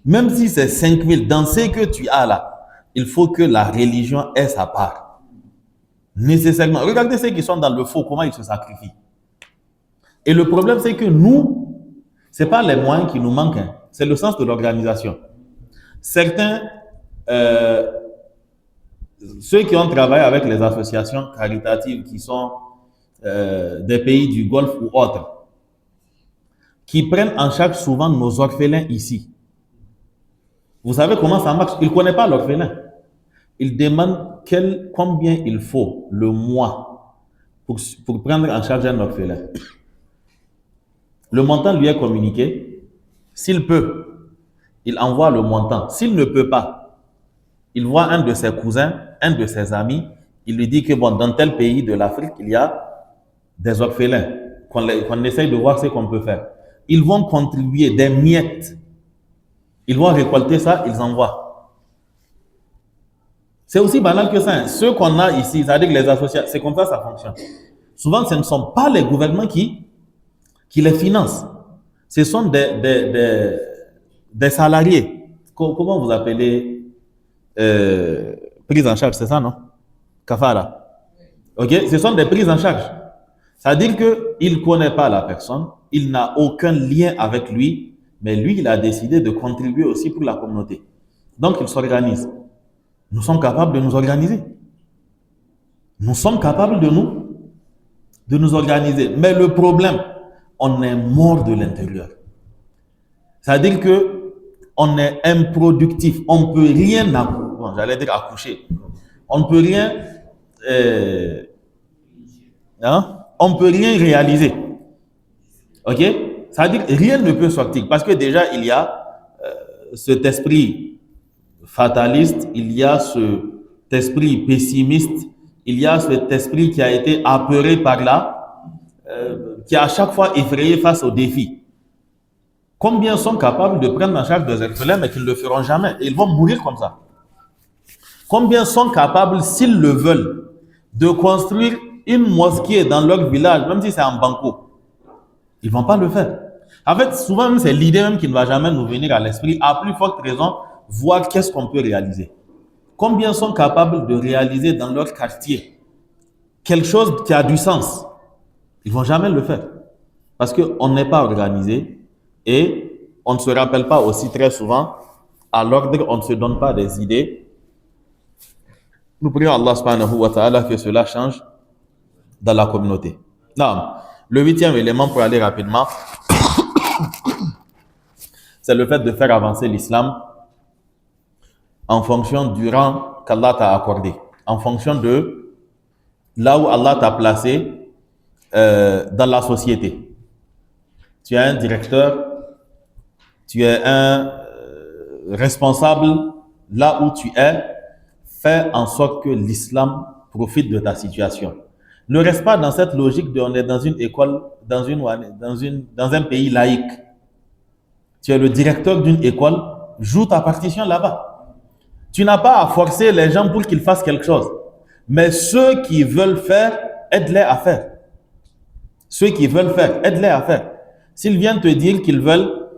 même si c'est 5000, dans ce que tu as là, il faut que la religion ait sa part. Nécessairement. Regardez ceux qui sont dans le faux, comment ils se sacrifient. Et le problème, c'est que nous, ce n'est pas les moyens qui nous manquent, hein. C'est le sens de l'organisation. Certains, ceux qui ont travaillé avec les associations caritatives qui sont des pays du Golfe ou autres, qui prennent en charge souvent nos orphelins ici. Vous savez comment ça marche? Ils ne connaissent pas l'orphelin. Ils demandent combien il faut le mois pour prendre en charge un orphelin. Le montant lui est communiqué. S'il peut, il envoie le montant. S'il ne peut pas, il voit un de ses cousins, un de ses amis, il lui dit que bon, dans tel pays de l'Afrique, il y a des orphelins, qu'on essaye de voir ce qu'on peut faire. Ils vont contribuer des miettes. Ils vont récolter ça, ils envoient. C'est aussi banal que ça. Hein. Ceux qu'on a ici, c'est-à-dire les associations, c'est comme ça fonctionne. Souvent, ce ne sont pas les gouvernements qui les financent. Ce sont des salariés. Comment vous appelez prise en charge, c'est ça, non? Kafara. Ok? Ce sont des prises en charge. C'est-à-dire qu'il ne connaît pas la personne, il n'a aucun lien avec lui, mais lui, il a décidé de contribuer aussi pour la communauté. Donc, il s'organise. Nous sommes capables de nous organiser. Nous sommes capables de nous organiser. Mais le problème, on est mort de l'intérieur. C'est-à-dire que on est improductif. On ne peut rien accoucher. On ne peut rien on ne peut rien réaliser. Ok? C'est-à-dire que rien ne peut sortir. Parce que déjà, il y a cet esprit fataliste, il y a cet esprit pessimiste, il y a cet esprit qui a été apeuré par là, qui est à chaque fois effrayé face aux défis. Combien sont capables de prendre en charge des orphelins, mais qu'ils ne le feront jamais, et ils vont mourir comme ça? Combien sont capables, s'ils le veulent, de construire une mosquée dans leur village, même si c'est en banco? Ils ne vont pas le faire. En fait, souvent, c'est l'idée même qui ne va jamais nous venir à l'esprit, à plus forte raison, voir qu'est-ce qu'on peut réaliser. Combien sont capables de réaliser dans leur quartier quelque chose qui a du sens? Ils ne vont jamais le faire. Parce qu'on n'est pas organisé et on ne se rappelle pas aussi très souvent à l'ordre, on ne se donne pas des idées. Nous prions Allah subhanahu wa ta'ala que cela change dans la communauté. Non. Le 8e élément, pour aller rapidement, c'est le fait de faire avancer l'islam en fonction du rang qu'Allah t'a accordé, en fonction de là où Allah t'a placé dans la société. Tu es un directeur, tu es un responsable, là où tu es, fais en sorte que l'islam profite de ta situation. Ne reste pas dans cette logique de on est dans une école, dans un pays laïque. Tu es le directeur d'une école, joue ta partition là-bas. Tu n'as pas à forcer les gens pour qu'ils fassent quelque chose. Mais ceux qui veulent faire, aide-les à faire. Ceux qui veulent faire, aide-les à faire. S'ils viennent te dire qu'ils veulent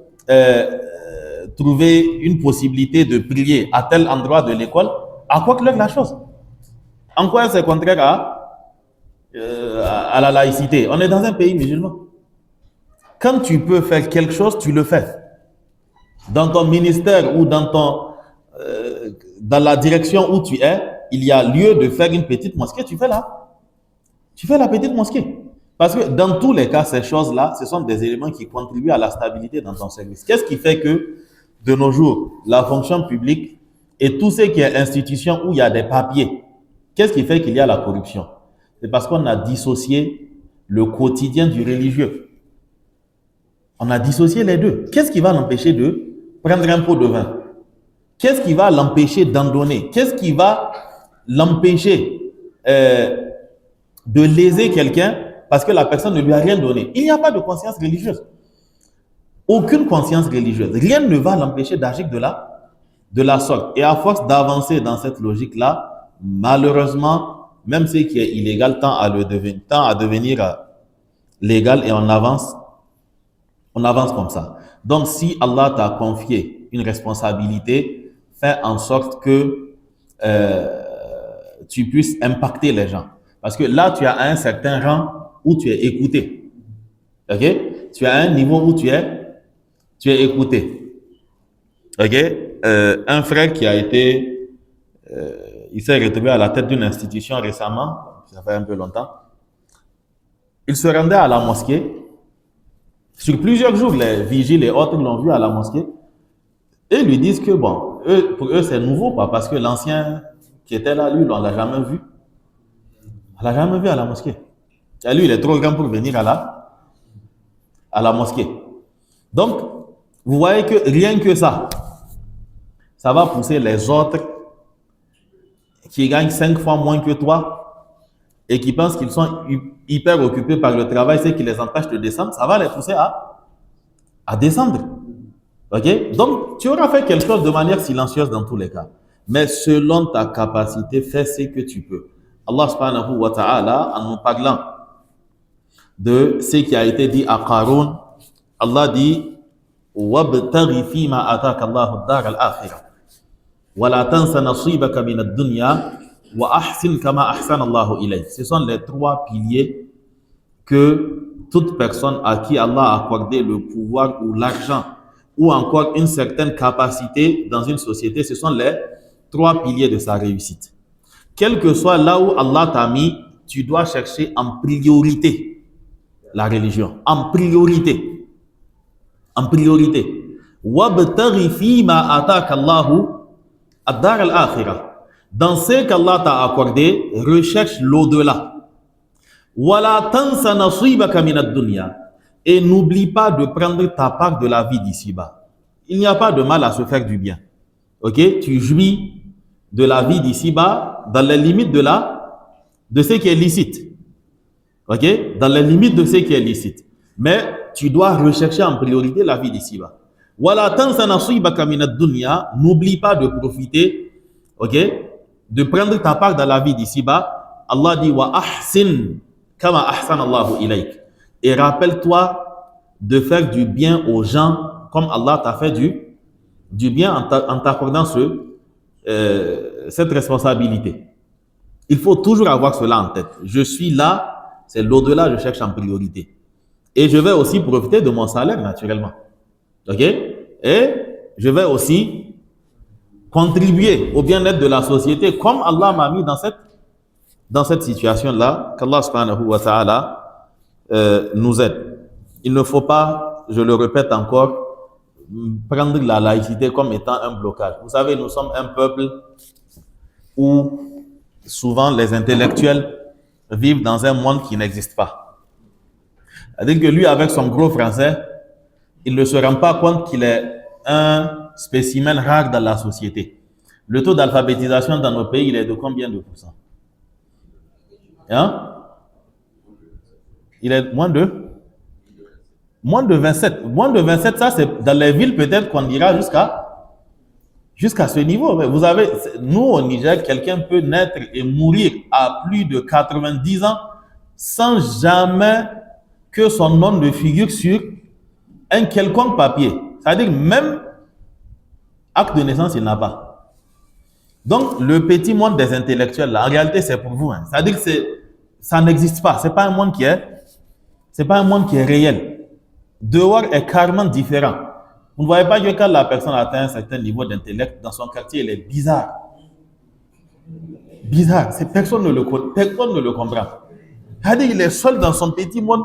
trouver une possibilité de prier à tel endroit de l'école, à quoi que leur la chose? En quoi c'est contraire à la laïcité? On est dans un pays musulman. Quand tu peux faire quelque chose, tu le fais. Dans ton ministère ou dans la direction où tu es, il y a lieu de faire une petite mosquée, tu fais là. Tu fais la petite mosquée. Parce que dans tous les cas, ces choses-là, ce sont des éléments qui contribuent à la stabilité dans ton service. Qu'est-ce qui fait que, de nos jours, la fonction publique et tout ce qui est institution où il y a des papiers, qu'est-ce qui fait qu'il y a la corruption? C'est parce qu'on a dissocié le quotidien du religieux. On a dissocié les deux. Qu'est-ce qui va l'empêcher de prendre un pot de vin? Qu'est-ce qui va l'empêcher d'en donner? Qu'est-ce qui va l'empêcher de léser quelqu'un parce que la personne ne lui a rien donné? Il n'y a pas de conscience religieuse. Aucune conscience religieuse. Rien ne va l'empêcher d'agir de la sorte. Et à force d'avancer dans cette logique-là, malheureusement, même ce qui est illégal tend à devenir légal et on avance comme ça. Donc, si Allah t'a confié une responsabilité, fais en sorte que tu puisses impacter les gens. Parce que là, tu as un certain rang où tu es écouté. Ok? Tu as un niveau où tu es écouté. Ok? Un frère qui a été, il s'est retrouvé à la tête d'une institution récemment, ça fait un peu longtemps. Il se rendait à la mosquée. Sur plusieurs jours, les vigiles et autres l'ont vu à la mosquée. Et lui disent que bon, pour eux c'est nouveau, parce que l'ancien qui était là, lui, on ne l'a jamais vu. On ne l'a jamais vu à la mosquée. Et lui, il est trop grand pour venir à la mosquée. Donc, vous voyez que rien que ça va pousser les autres qui gagnent 5 fois moins que toi et qui pensent qu'ils sont hyper occupés par le travail, c'est qui les empêche de descendre, ça va les pousser à descendre. Ok? Donc, tu auras fait quelque chose de manière silencieuse dans tous les cas. Mais selon ta capacité, fais ce que tu peux. Allah subhanahu wa ta'ala, en nous parlant de ce qui a été dit à Qarun, Allah dit وَابْتَغِ فِي مَا أَتَاكَ اللَّهُ الدَّارَ الْآخِرَةَ وَلَا تَنْسَ نَصِيبَكَ مِنَ الدُّنْيَا وَأَحْسِنْ كَمَا أَحْسَنَ اللَّهُ إِلَيْكَ. Ce sont les trois piliers que toute personne à qui Allah a accordé le pouvoir ou l'argent ou encore une certaine capacité dans une société, ce sont les trois piliers de sa réussite. Quel que soit là où Allah t'a mis, tu dois chercher en priorité la religion. En priorité. En priorité. وَابْتَغِ فِي مَا أَتَاكَ اللَّهُ الدَّارَ الْآخِرَةَ. Dans ce qu'Allah t'a accordé, recherche l'au-delà. وَلَا تَنْسَ نَصِيبَكَ مِنَ الدُّنْيَا. Et n'oublie pas de prendre ta part de la vie d'ici-bas. Il n'y a pas de mal à se faire du bien. Ok? Tu jouis de la vie d'ici-bas dans les limites de ce qui est licite. Ok? Dans les limites de ce qui est licite. Mais tu dois rechercher en priorité la vie d'ici-bas. وَلَا تَنْسَ نَصِيبَكَ مِنَ الدُّنْيَا. N'oublie pas de profiter, ok? De prendre ta part dans la vie d'ici-bas. Allah dit وَأَحْسِنْ كَمَا أَحْسَنَ اللَّهُ إِلَيْكَ. Et rappelle-toi de faire du bien aux gens comme Allah t'a fait du bien en t'accordant cette responsabilité. Il faut toujours avoir cela en tête. Je suis là, c'est l'au-delà, je cherche en priorité. Et je vais aussi profiter de mon salaire naturellement. Ok? Et je vais aussi contribuer au bien-être de la société comme Allah m'a mis dans cette situation-là, qu'Allah subhanahu wa ta'ala nous aide. Il ne faut pas, je le répète encore, prendre la laïcité comme étant un blocage. Vous savez, nous sommes un peuple où souvent les intellectuels vivent dans un monde qui n'existe pas. C'est-à-dire que lui, avec son gros français, il ne se rend pas compte qu'il est un spécimen rare dans la société. Le taux d'alphabétisation dans nos pays, il est de combien de pourcents? Hein? Il est moins de 27. Moins de 27, ça c'est dans les villes peut-être qu'on ira jusqu'à ce niveau. Mais vous avez, nous au Niger, quelqu'un peut naître et mourir à plus de 90 ans sans jamais que son nom ne figure sur un quelconque papier. C'est-à-dire même acte de naissance, il n'a pas. Donc le petit monde des intellectuels, là, en réalité, c'est pour vous. Hein. C'est-à-dire que ça n'existe pas. C'est pas un monde qui est réel. Dehors est carrément différent. Vous ne voyez pas que quand la personne atteint un certain niveau d'intellect, dans son quartier, elle est bizarre. Bizarre. Personne ne le comprend. C'est-à-dire qu'il est seul dans son petit monde.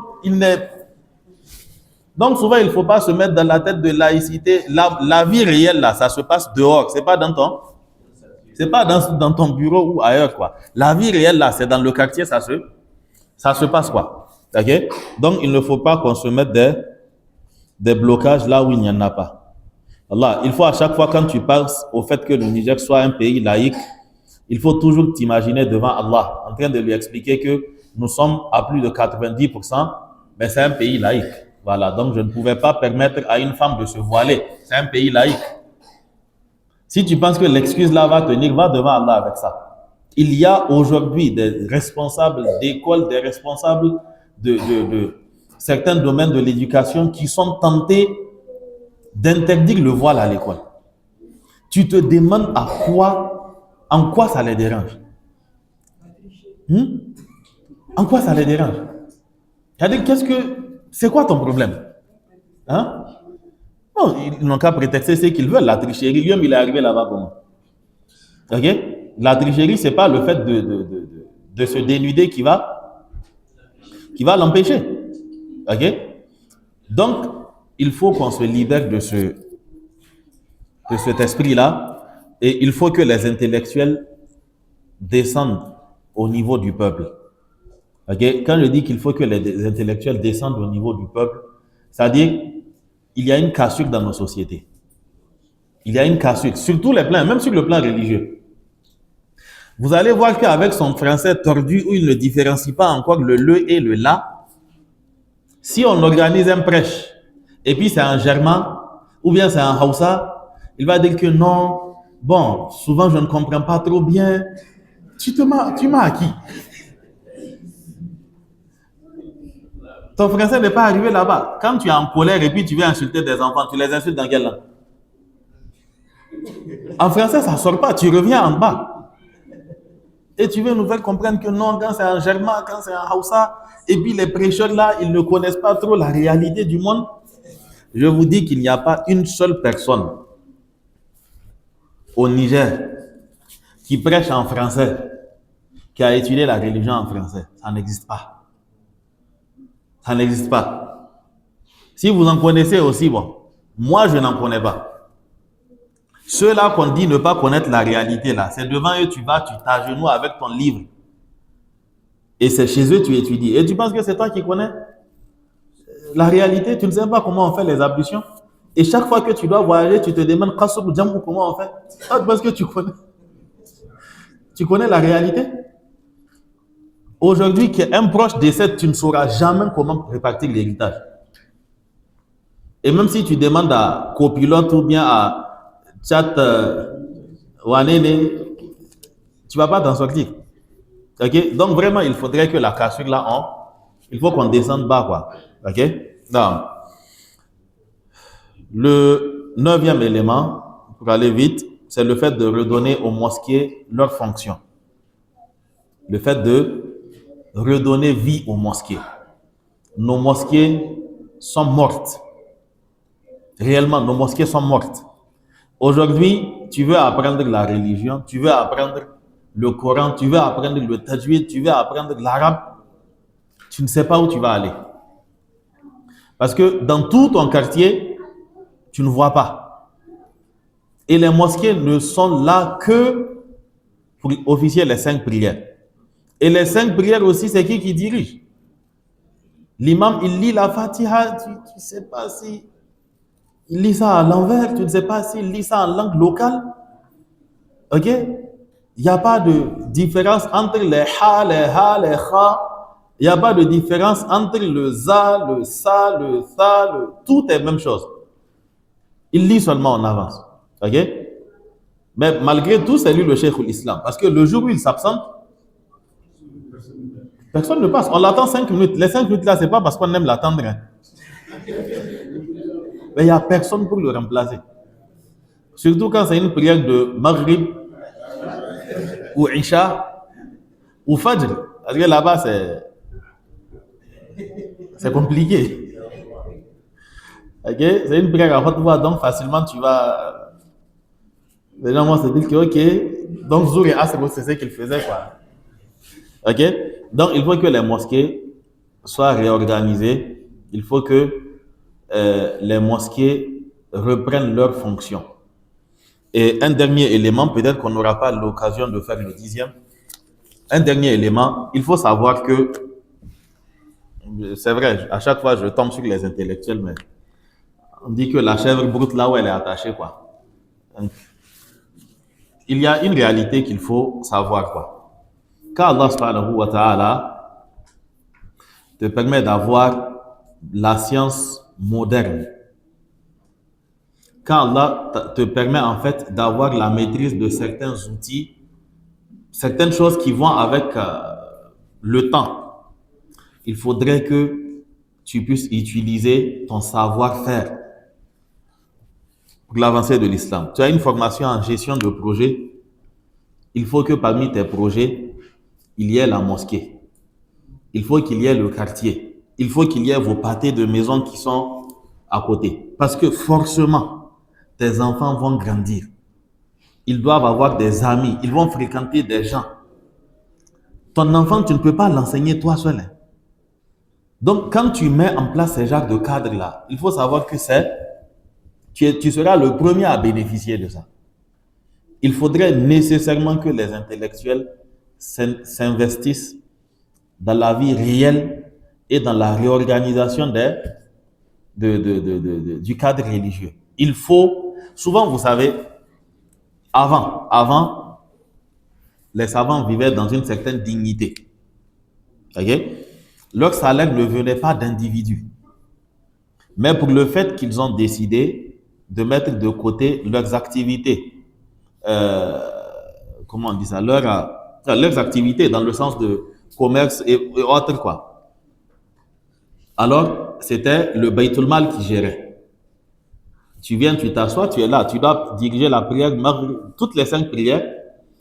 Donc souvent, il ne faut pas se mettre dans la tête de laïcité. La vie réelle, là, ça se passe dehors. C'est pas dans ton bureau ou ailleurs, quoi. La vie réelle, là, c'est dans le quartier, ça se passe, quoi. Ok? Donc, il ne faut pas qu'on se mette des blocages là où il n'y en a pas. Allah, il faut à chaque fois quand tu penses au fait que le Niger soit un pays laïque, il faut toujours t'imaginer devant Allah en train de lui expliquer que nous sommes à plus de 90%, mais c'est un pays laïque. Voilà, donc je ne pouvais pas permettre à une femme de se voiler. C'est un pays laïque. Si tu penses que l'excuse là va tenir, va devant Allah avec ça. Il y a aujourd'hui des responsables d'écoles, des responsables de certains domaines de l'éducation qui sont tentés d'interdire le voile à l'école. Tu te demandes en quoi ça les dérange. En quoi ça les dérange? C'est-à-dire, c'est quoi ton problème? Hein? Non, ils n'ont qu'à prétexter ce qu'ils veulent. La tricherie, lui-même, il est arrivé là-bas comment? Ok? La tricherie, c'est pas le fait de se dénuder qui va l'empêcher. Ok? Donc, il faut qu'on se libère de cet esprit-là et il faut que les intellectuels descendent au niveau du peuple. Okay? Quand je dis qu'il faut que les intellectuels descendent au niveau du peuple, c'est-à-dire il y a une cassure dans nos sociétés. Il y a une cassure, sur tous les plans, même sur le plan religieux. Vous allez voir qu'avec son français tordu, où il ne différencie pas encore le et le la, si on organise un prêche, et puis c'est en germain, ou bien c'est en hausa, il va dire que non, Bon, souvent je ne comprends pas trop bien. Tu m'as acquis. Ton français n'est pas arrivé là-bas. Quand tu es en colère et puis tu viens insulter des enfants, tu les insultes dans quelle langue? En français, ça ne sort pas. Tu reviens en bas. Et tu veux nous faire comprendre que non, quand c'est en germain, quand c'est en Hausa, et puis les prêcheurs là, ils ne connaissent pas trop la réalité du monde. Je vous dis qu'il n'y a pas une seule personne au Niger qui prêche en français, qui a étudié la religion en français. Ça n'existe pas. Ça n'existe pas. Si vous en connaissez aussi, bon, moi je n'en connais pas. Ceux-là qu'on dit ne pas connaître la réalité, là, c'est devant eux, tu t'agenouilles avec ton livre. Et c'est chez eux tu étudies. Et tu penses que c'est toi qui connais la réalité, tu ne sais pas comment on fait les ablutions. Et chaque fois que tu dois voyager, tu te demandes comment on fait. Parce que tu connais la réalité. Aujourd'hui, qu'un proche décède, tu ne sauras jamais comment répartir l'héritage. Et même si tu demandes à copilote ou bien à chat Wanene, tu ne vas pas t'en sortir. Ok? Donc vraiment, il faudrait que la cassure là, il faut qu'on descende bas, quoi. Ok? Donc, le 9e élément, pour aller vite, c'est le fait de redonner aux mosquées leur fonction. Le fait de redonner vie aux mosquées. Nos mosquées sont mortes. Réellement, nos mosquées sont mortes. Aujourd'hui, tu veux apprendre la religion, tu veux apprendre le Coran, tu veux apprendre le tajwid, tu veux apprendre l'arabe, tu ne sais pas où tu vas aller. Parce que dans tout ton quartier, tu ne vois pas. Et les mosquées ne sont là que pour officier les 5 prières. Et les 5 prières aussi, c'est qui dirige? L'imam, il lit la Fatiha, tu ne sais pas si il lit ça à l'envers, tu ne sais pas s'il lit ça en langue locale. Ok? Il n'y a pas de différence entre les ha, les ha, les kha. Il n'y a pas de différence entre le za, le sa, le tha, tout est la même chose. Il lit seulement en avance. Ok? Mais malgré tout, c'est lui le cheikh l'islam. Parce que le jour où il s'absente, personne ne passe. On l'attend 5 minutes. Les 5 minutes là, c'est pas parce qu'on aime l'attendre. Hein. Mais il n'y a personne pour le remplacer. Surtout quand c'est une prière de Maghrib ou Isha ou Fajr. Parce que là-bas, c'est compliqué. Ok? C'est une prière à haute voix, donc facilement tu vas. Les gens vont se dire que, ok, donc Zour et Asr, c'est ce qu'ils faisaient, quoi. Ok? Donc il faut que les mosquées soient réorganisées. Il faut que les mosquées reprennent leurs fonctions. Et un dernier élément, peut-être qu'on n'aura pas l'occasion de faire le 10e. Un dernier élément, il faut savoir que, c'est vrai, à chaque fois je tombe sur les intellectuels, mais on dit que la chèvre broute là où elle est attachée, quoi. Donc, il y a une réalité qu'il faut savoir, quoi. Quand Allah subhanahu wa ta'ala te permet d'avoir la science moderne, quand Allah te permet en fait d'avoir la maîtrise de certains outils, certaines choses qui vont avec le temps, il faudrait que tu puisses utiliser ton savoir-faire pour l'avancée de l'islam. Tu as une formation en gestion de projet, il faut que parmi tes projets, il y ait la mosquée, il faut qu'il y ait le quartier, il faut qu'il y ait vos pâtés de maison qui sont à côté. Parce que forcément, tes enfants vont grandir. Ils doivent avoir des amis. Ils vont fréquenter des gens. Ton enfant, tu ne peux pas l'enseigner toi seul. Hein. Donc, quand tu mets en place ces genres de cadres-là, il faut savoir que tu seras le premier à bénéficier de ça. Il faudrait nécessairement que les intellectuels s'investissent dans la vie réelle et dans la réorganisation du cadre religieux. Il faut, souvent vous savez, avant, les savants vivaient dans une certaine dignité. Ok? Leur salaire ne venait pas d'individus. Mais pour le fait qu'ils ont décidé de mettre de côté leurs activités comment on dit ça, leurs activités dans le sens de commerce et autres, quoi. Alors, c'était le Baytul Mal qui gérait. Tu viens, tu t'assois, tu es là, tu dois diriger la prière, toutes les 5 prières,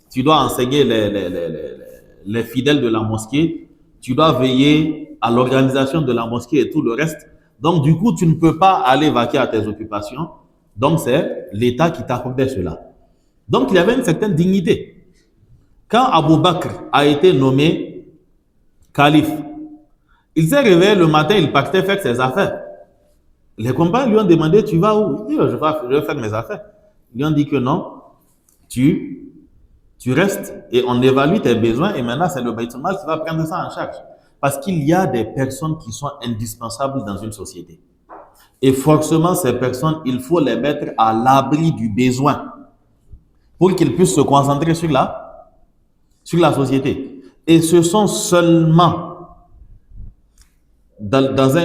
tu dois enseigner les fidèles de la mosquée, tu dois veiller à l'organisation de la mosquée et tout le reste. Donc, du coup, tu ne peux pas aller vaquer à tes occupations. Donc, c'est l'État qui t'accordait cela. Donc, il y avait une certaine dignité. Quand Abou Bakr a été nommé calife, il s'est réveillé le matin, il partait faire ses affaires. Les compagnons lui ont demandé, tu vas où? Il dit, je vais faire mes affaires. Ils lui ont dit que non, tu restes et on évalue tes besoins et maintenant c'est le Baytul Mal qui va prendre ça en charge. Parce qu'il y a des personnes qui sont indispensables dans une société. Et forcément, ces personnes, il faut les mettre à l'abri du besoin pour qu'ils puissent se concentrer sur la société. Et ce sont seulement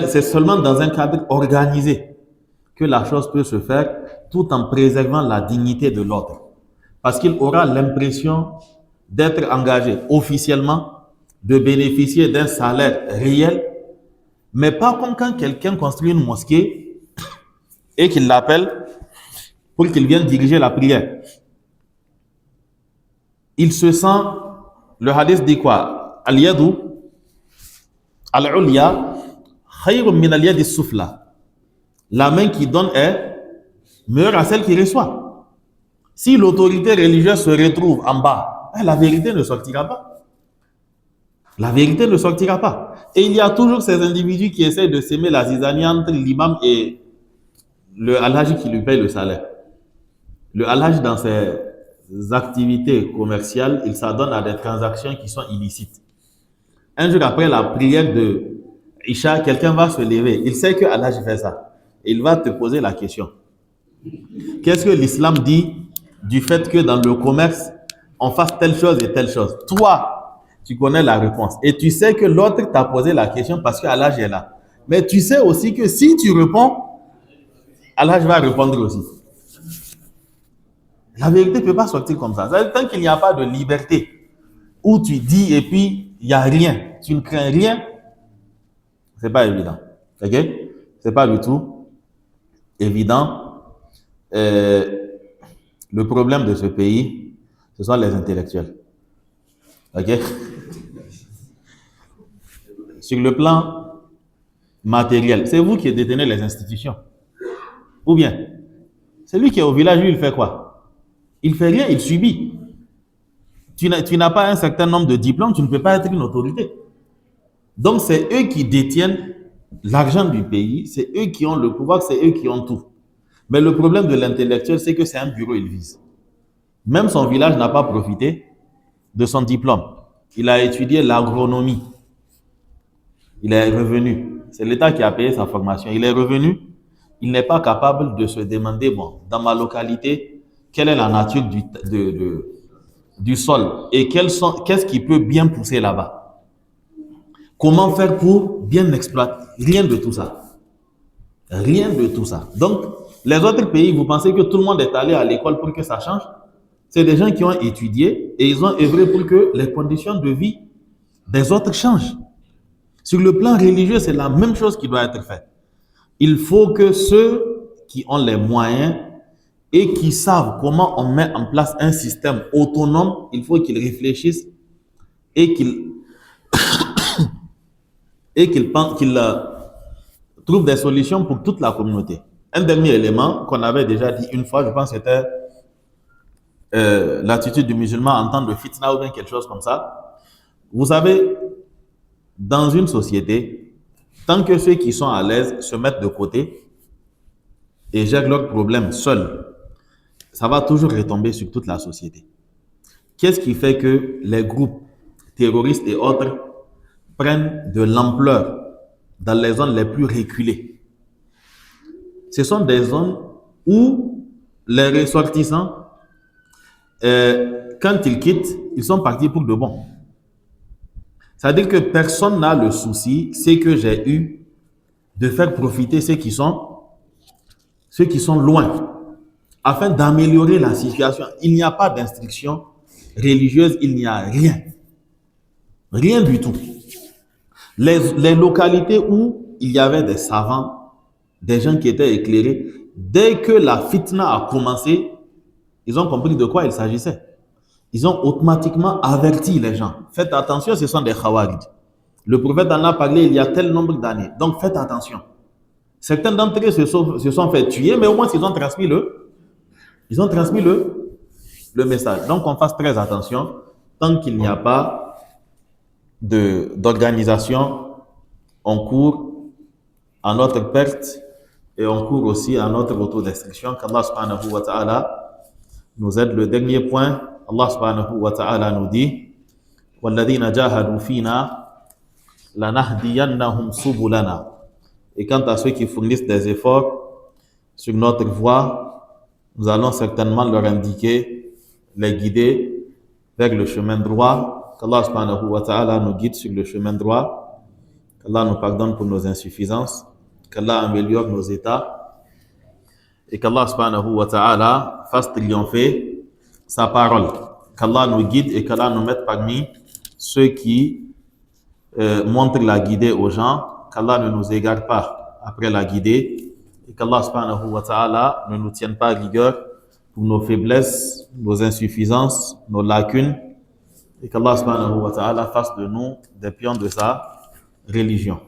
c'est seulement dans un cadre organisé que la chose peut se faire tout en préservant la dignité de l'autre. Parce qu'il aura l'impression d'être engagé officiellement, de bénéficier d'un salaire réel, mais pas comme quand quelqu'un construit une mosquée et qu'il l'appelle pour qu'il vienne diriger la prière. Il se sent, le hadith dit quoi? Al-yadu al-ulya khayrun min al-yadi as-sufla. La main qui donne est meilleure à celle qui reçoit. Si l'autorité religieuse se retrouve en bas, la vérité ne sortira pas. La vérité ne sortira pas. Et il y a toujours ces individus qui essaient de s'aimer la zizanie entre l'imam et le al-hajj qui lui paye le salaire. Le al-hajj, dans ses activités commerciales, il s'adonne à des transactions qui sont illicites. Un jour après la prière de Isha, quelqu'un va se lever. Il sait que al-hajj fait ça. Et il va te poser la question. Qu'est-ce que l'islam dit du fait que dans le commerce, on fasse telle chose et telle chose? Toi, tu connais la réponse. Et tu sais que l'autre t'a posé la question parce que Allah est là. Mais tu sais aussi que si tu réponds, Allah va répondre aussi. La vérité ne peut pas sortir comme ça. Tant qu'il n'y a pas de liberté, où tu dis et puis il n'y a rien, tu ne crains rien, ce n'est pas évident. Ok? Ce n'est pas du tout évident. Le problème de ce pays, ce sont les intellectuels. Ok? Sur le plan matériel, c'est vous qui détenez les institutions. Ou bien, celui qui est au village, lui, il fait quoi? Il fait rien, il subit. Tu n'as pas un certain nombre de diplômes, tu ne peux pas être une autorité. Donc, c'est eux qui détiennent l'argent du pays, c'est eux qui ont le pouvoir, c'est eux qui ont tout. Mais le problème de l'intellectuel, c'est que c'est un bureau, il vise. Même son village n'a pas profité de son diplôme. Il a étudié l'agronomie. Il est revenu. C'est l'État qui a payé sa formation. Il est revenu. Il n'est pas capable de se demander, bon, dans ma localité, quelle est la nature du sol et qu'est-ce qui peut bien pousser là-bas? Comment faire pour bien exploiter? Rien de tout ça. Rien de tout ça. Donc, les autres pays, vous pensez que tout le monde est allé à l'école pour que ça change? C'est des gens qui ont étudié et ils ont œuvré pour que les conditions de vie des autres changent. Sur le plan religieux, c'est la même chose qui doit être faite. Il faut que ceux qui ont les moyens et qui savent comment on met en place un système autonome, il faut qu'ils réfléchissent et qu'ils trouvent des solutions pour toute la communauté. Un dernier élément qu'on avait déjà dit une fois, je pense que c'était l'attitude du musulman en temps de fitna ou bien quelque chose comme ça. Vous savez, dans une société, tant que ceux qui sont à l'aise se mettent de côté et gèrent leurs problèmes seuls, ça va toujours retomber sur toute la société. Qu'est-ce qui fait que les groupes terroristes et autres prennent de l'ampleur dans les zones les plus reculées? Ce sont des zones où les ressortissants, quand ils quittent, ils sont partis pour de bon. C'est-à-dire que personne n'a le souci, c'est que j'ai eu, de faire profiter ceux qui sont loin. afin d'améliorer la situation. Il n'y a pas d'instruction religieuse, il n'y a rien. Rien du tout. Les localités où il y avait des savants, des gens qui étaient éclairés, dès que la fitna a commencé, ils ont compris de quoi il s'agissait. Ils ont automatiquement averti les gens. Faites attention, ce sont des khawarij. Le prophète en a parlé il y a tel nombre d'années. Donc faites attention. Certains d'entre eux se sont fait tuer, mais au moins ils ont transmis le message. Donc on fasse très attention tant qu'il n'y a pas d'organisation, on court à notre perte et on court aussi à notre autodestruction. Qu'Allah subhanahu wa ta'ala nous aide. Le dernier point, Allah subhanahu wa ta'ala nous dit وَالَّذِينَ جَاهَدُوا فِينَا لَنَهْدِيَنَّهُمْ سُبُلَنَا. Et quant à ceux qui fournissent des efforts sur notre voie, nous allons certainement leur indiquer, les guider vers le chemin droit. Qu'Allah subhanahu wa ta'ala nous guide sur le chemin droit. Qu'Allah nous pardonne pour nos insuffisances. Qu'Allah améliore nos états. Et qu'Allah subhanahu wa ta'ala fasse triompher sa parole. Qu'Allah nous guide et qu'Allah nous mette parmi ceux qui montrent la guidée aux gens. Qu'Allah ne nous égare pas après la guidée. Et qu'Allah subhanahu wa ta'ala ne nous tienne pas à rigueur pour nos faiblesses, nos insuffisances, nos lacunes. Et qu'Allah subhanahu wa ta'ala fasse de nous des pions de sa religion.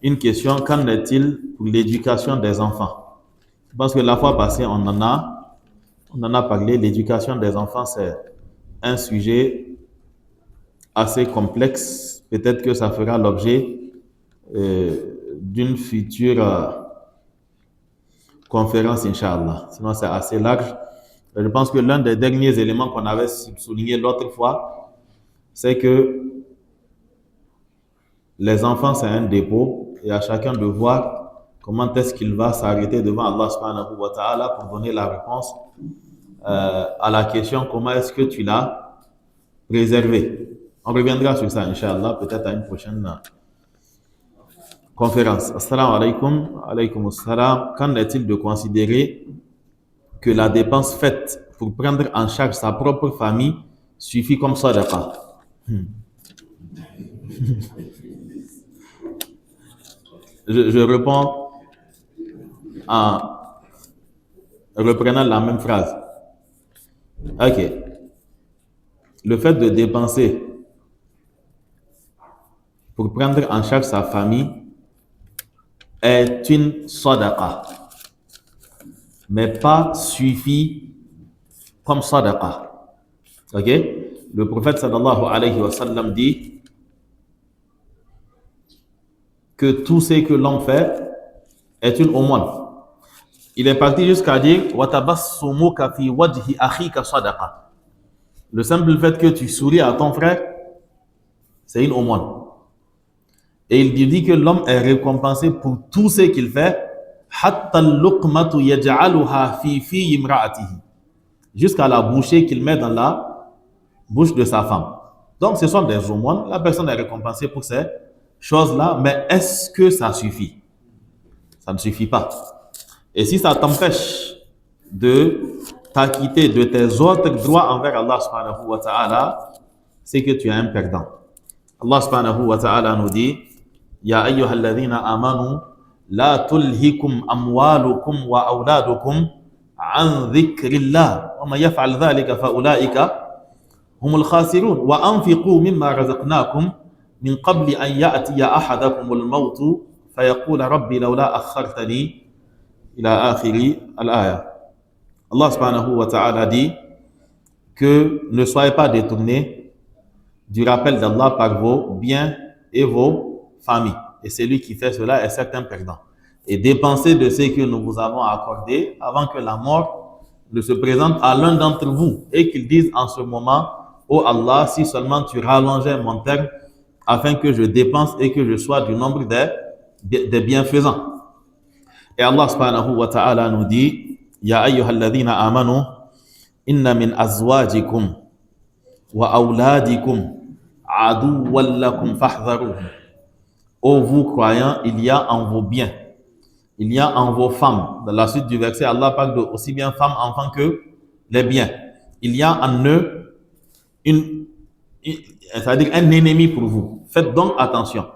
Une question, qu'en est-il pour l'éducation des enfants? Je pense que la fois passée, on en a parlé. L'éducation des enfants, c'est un sujet assez complexe. Peut-être que ça fera l'objet d'une future conférence, Inch'Allah. Sinon, c'est assez large. Je pense que l'un des derniers éléments qu'on avait souligné l'autre fois, c'est que les enfants, c'est un dépôt et à chacun de voir comment est-ce qu'il va s'arrêter devant Allah subhanahu wa ta'ala pour donner la réponse à la question comment est-ce que tu l'as préservé. On reviendra sur ça, Inch'Allah, peut-être à une prochaine conférence. Assalamu alaikum. Alaykum assalam. Qu'en est-il de considérer que la dépense faite pour prendre en charge sa propre famille suffit comme sadaqa? Je réponds en reprenant la même phrase. Ok. Le fait de dépenser pour prendre en charge sa famille est une sadaqa, mais pas suffit comme sadaqa. Ok? Le prophète sallallahu alayhi wa sallam dit que tout ce que l'homme fait est une aumône. Il est parti jusqu'à dire وَتَبَسُّمُكَ فِي وَجْهِ أَخِيكَ صَدَقَةً. Le simple fait que tu souris à ton frère, c'est une aumône. Et il dit que l'homme est récompensé pour tout ce qu'il fait, حَتَّى اللُّقْمَةُ يَجْعَلُهَا فِي فِي امْرَأَتِهِ, jusqu'à la bouchée qu'il met dans la bouche de sa femme. Donc ce sont des aumônes, la personne est récompensée pour ces choses-là, mais est-ce que ça suffit? Ça ne suffit pas. Et si ça t'empêche de t'acquitter de tes autres droits envers Allah subhanahu wa ta'ala, c'est que tu es un perdant. Allah subhanahu wa ta'ala nous dit Ya ayyuhalladhina amanu la tulhikum amwalukum wa awladukum an dhikrillah wa ma yaf'al dhalika fa ulaika humul khasirun wa anfiqu mimma razaqnakum min qabli an ya'tiya ahadakumul mawtu fayaqula rabbi lawla akhartani ila akhiri al-aya. Allah subhanahu wa ta'ala dit que ne soyez pas détournés du rappel d'Allah par vos biens et vos familles. Et celui qui fait cela est certain perdant. Et dépensez de ce que nous vous avons accordé avant que la mort ne se présente à l'un d'entre vous et qu'il dise en ce moment, oh Allah, si seulement tu rallongeais mon terme afin que je dépense et que je sois du nombre des bienfaisants. Et Allah subhanahu wa ta'ala nous dit, Ya ayyuhalladhina amanu, inna min azwajikum wa awladikum aduwwan lakum fahdharuhum. Ô vous croyants, il y a en vos biens il y a en vos femmes. Dans la suite du verset, Allah parle de aussi bien femmes, enfants que les biens. Il y a en eux c'est-à-dire un ennemi pour vous. Faites donc attention.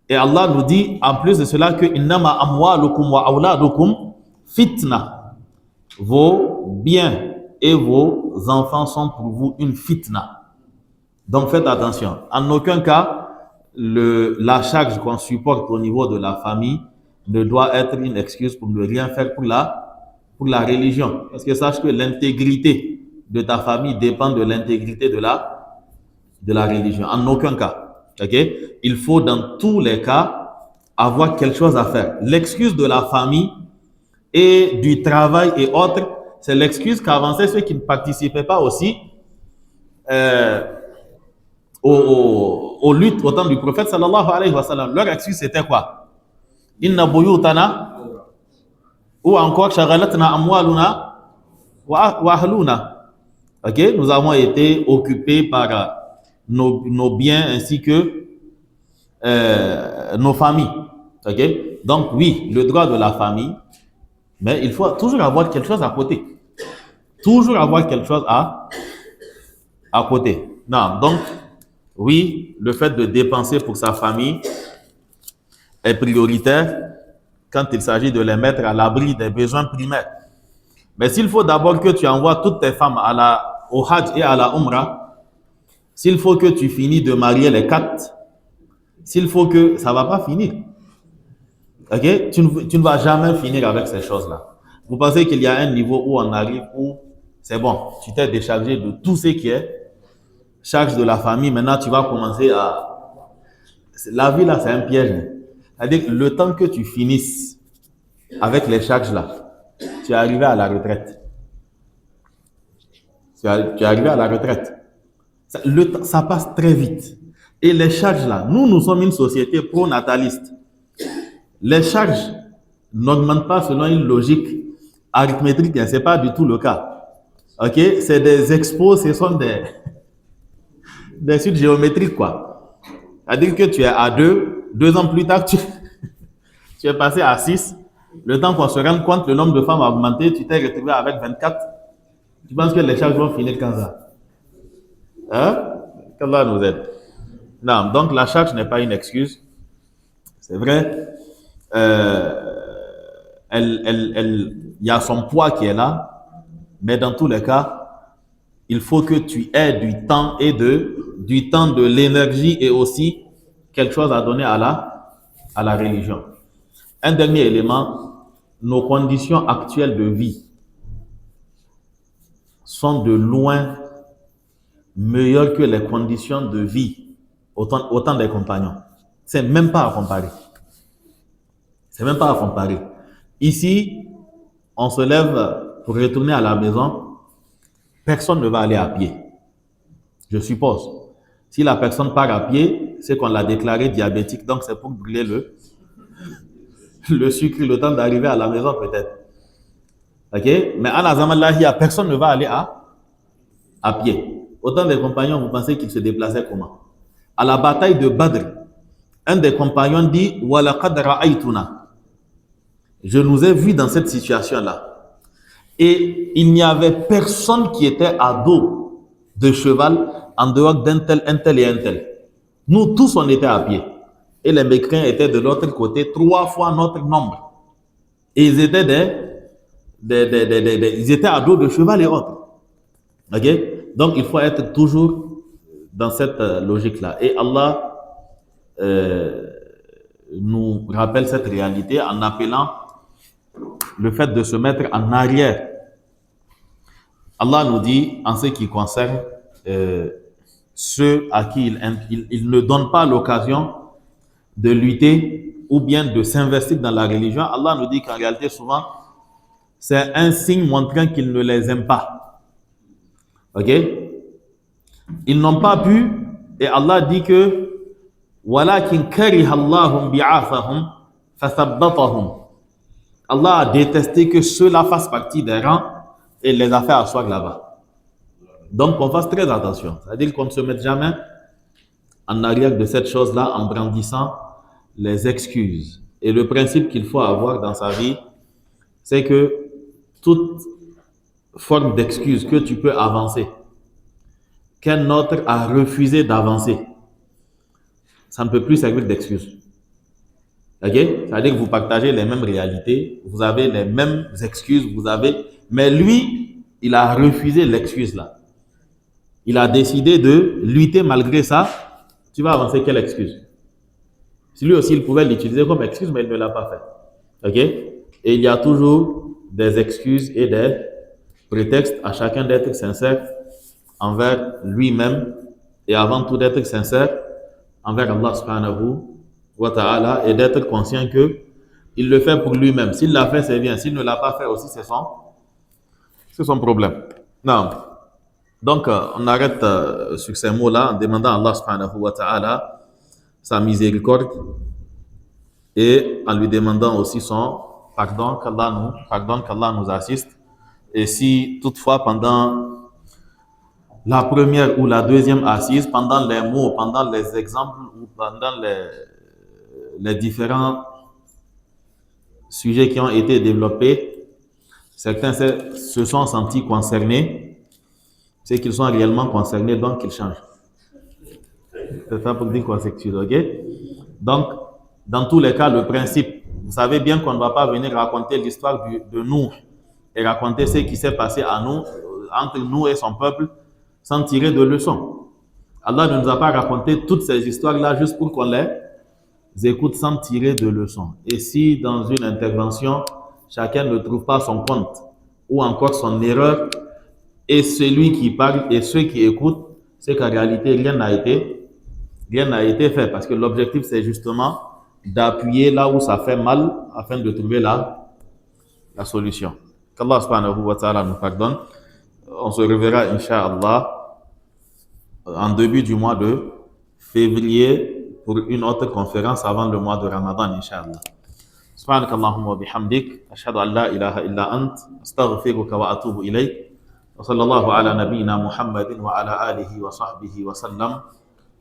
Et Allah nous dit en plus de cela que innama amwalukum wa auladukum fitna. Vos biens et vos enfants sont pour vous une fitna. Donc faites attention. En aucun cas, la charge qu'on supporte au niveau de la famille ne doit être une excuse pour ne rien faire pour la religion. Parce que sache que l'intégrité de ta famille dépend de l'intégrité de la religion. En aucun cas. Okay? Il faut dans tous les cas avoir quelque chose à faire. L'excuse de la famille et du travail et autres, c'est l'excuse qu'avançaient ceux qui ne participaient pas aussi aux luttes au temps du prophète sallallahu alayhi wa sallam. Leur excuse c'était quoi? Inna buyutana ou encore shaghalatna amwaluna wa ahluna. Ok, nous avons été occupés par nos biens ainsi que nos familles. Ok, donc oui, le droit de la famille, mais il faut toujours avoir quelque chose à côté. Toujours avoir quelque chose à côté. Non, donc oui, le fait de dépenser pour sa famille est prioritaire quand il s'agit de les mettre à l'abri des besoins primaires. Mais s'il faut d'abord que tu envoies toutes tes femmes au Hajj et à la Umrah, s'il faut que tu finis de marier les 4, s'il faut que... Ça ne va pas finir. Ok? Tu ne vas jamais finir avec ces choses-là. Vous pensez qu'il y a un niveau où on arrive où c'est bon, tu t'es déchargé de tout ce qui est charge de la famille, maintenant tu vas commencer à... La vie là, c'est un piège. C'est-à-dire que le temps que tu finisses avec les charges là, tu es arrivé à la retraite. Tu es arrivé à la retraite. Ça passe très vite. Et les charges là, nous sommes une société pro-nataliste. Les charges n'augmentent pas selon une logique arithmétique, ce n'est pas du tout le cas. Ok? C'est des expos, ce sont des suites géométriques, quoi. C'est-à-dire que tu es à 2 ans plus tard, tu es passé à 6. Le temps qu'on se rende compte, le nombre de femmes a augmenté, tu t'es retrouvé avec 24. Tu penses que les charges vont finir quand ça? Hein? Qu'Allah nous aide. Non, donc la charge n'est pas une excuse. C'est vrai. Il y a son poids qui est là, mais dans tous les cas, il faut que tu aies du temps de l'énergie et aussi quelque chose à donner à la religion. Un dernier élément, nos conditions actuelles de vie sont de loin meilleures que les conditions de vie au temps des compagnons. C'est même pas à comparer. C'est même pas à comparer. Ici, on se lève pour retourner à la maison. Personne ne va aller à pied. Je suppose. Si la personne part à pied, c'est qu'on l'a déclaré diabétique. Donc, c'est pour brûler le sucre, le temps d'arriver à la maison peut-être. Ok? Mais à la Zamalahiya, personne ne va aller à pied. Autant des compagnons, vous pensez qu'ils se déplaçaient comment? À la bataille de Badr, un des compagnons dit « Walaqad ra'aytuna » Je nous ai vus dans cette situation-là. Et il n'y avait personne qui était à dos de cheval en dehors d'un tel, un tel et un tel. Nous tous, on était à pied. Et les mécréants étaient de l'autre côté, 3 fois notre nombre. Et ils étaient ils étaient à dos de cheval et autres. Ok? Donc, il faut être toujours dans cette logique-là. Et Allah nous rappelle cette réalité en appelant le fait de se mettre en arrière. Allah nous dit, en ce qui concerne ceux à qui il ne donne pas l'occasion de lutter ou bien de s'investir dans la religion, Allah nous dit qu'en réalité, souvent, c'est un signe montrant qu'il ne les aime pas. Ok? Ils n'ont pas pu, et Allah dit que وَلَكِنْ كَرِهَ اللَّهُمْ بِعَافَهُمْ فَثَبَّطَهُمْ Allah a détesté que ceux-là fassent partie des rangs et les a fait asseoir là-bas. Donc, on fasse très attention. C'est-à-dire qu'on ne se mette jamais en arrière de cette chose-là en brandissant les excuses. Et le principe qu'il faut avoir dans sa vie, c'est que toute forme d'excuse que tu peux avancer, qu'un autre a refusé d'avancer, ça ne peut plus servir d'excuse. Ok? C'est-à-dire que vous partagez les mêmes réalités, vous avez les mêmes excuses, mais lui, il a refusé l'excuse là. Il a décidé de lutter malgré ça. Tu vas avancer quelle excuse? Si lui aussi, il pouvait l'utiliser comme excuse, mais il ne l'a pas fait. Ok? Et il y a toujours des excuses et des prétextes à chacun d'être sincère envers lui-même et avant tout d'être sincère envers Allah subhanahu wa ta'ala et d'être conscient que il le fait pour lui-même. S'il l'a fait, c'est bien. S'il ne l'a pas fait aussi, c'est son problème. Non. Donc, on arrête sur ces mots-là en demandant à Allah subhanahu wa ta'ala sa miséricorde et en lui demandant aussi son pardon, qu'Allah nous assiste. Et si toutefois pendant la première ou la deuxième assise, pendant les mots, pendant les exemples ou pendant les différents sujets qui ont été développés, certains se sont sentis concernés, c'est qu'ils sont réellement concernés, donc ils changent. C'est ça pour dire qu'on s'excuse, ok? Donc, dans tous les cas, le principe, vous savez bien qu'on ne va pas venir raconter l'histoire de nous et raconter ce qui s'est passé à nous, entre nous et son peuple, sans tirer de leçons. Allah ne nous a pas raconté toutes ces histoires-là juste pour qu'on les écoute sans tirer de leçons. Et si dans une intervention, chacun ne trouve pas son compte ou encore son erreur, et celui qui parle et ceux qui écoutent, c'est qu'en réalité, rien n'a été fait parce que l'objectif, c'est justement d'appuyer là où ça fait mal afin de trouver la solution. Qu'Allah subhanahu wa ta'ala nous pardonne. On se reverra, Inch'Allah, en début du mois de février pour une autre conférence avant le mois de Ramadan, Inch'Allah. سبحانك اللهم وبحمدك أشهد أن لا إله إلا أنت أستغفرك وأتوب إليك وصلى الله على نبينا محمد وعلى آله وصحبه وسلم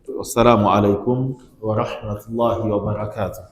والسلام عليكم ورحمة الله وبركاته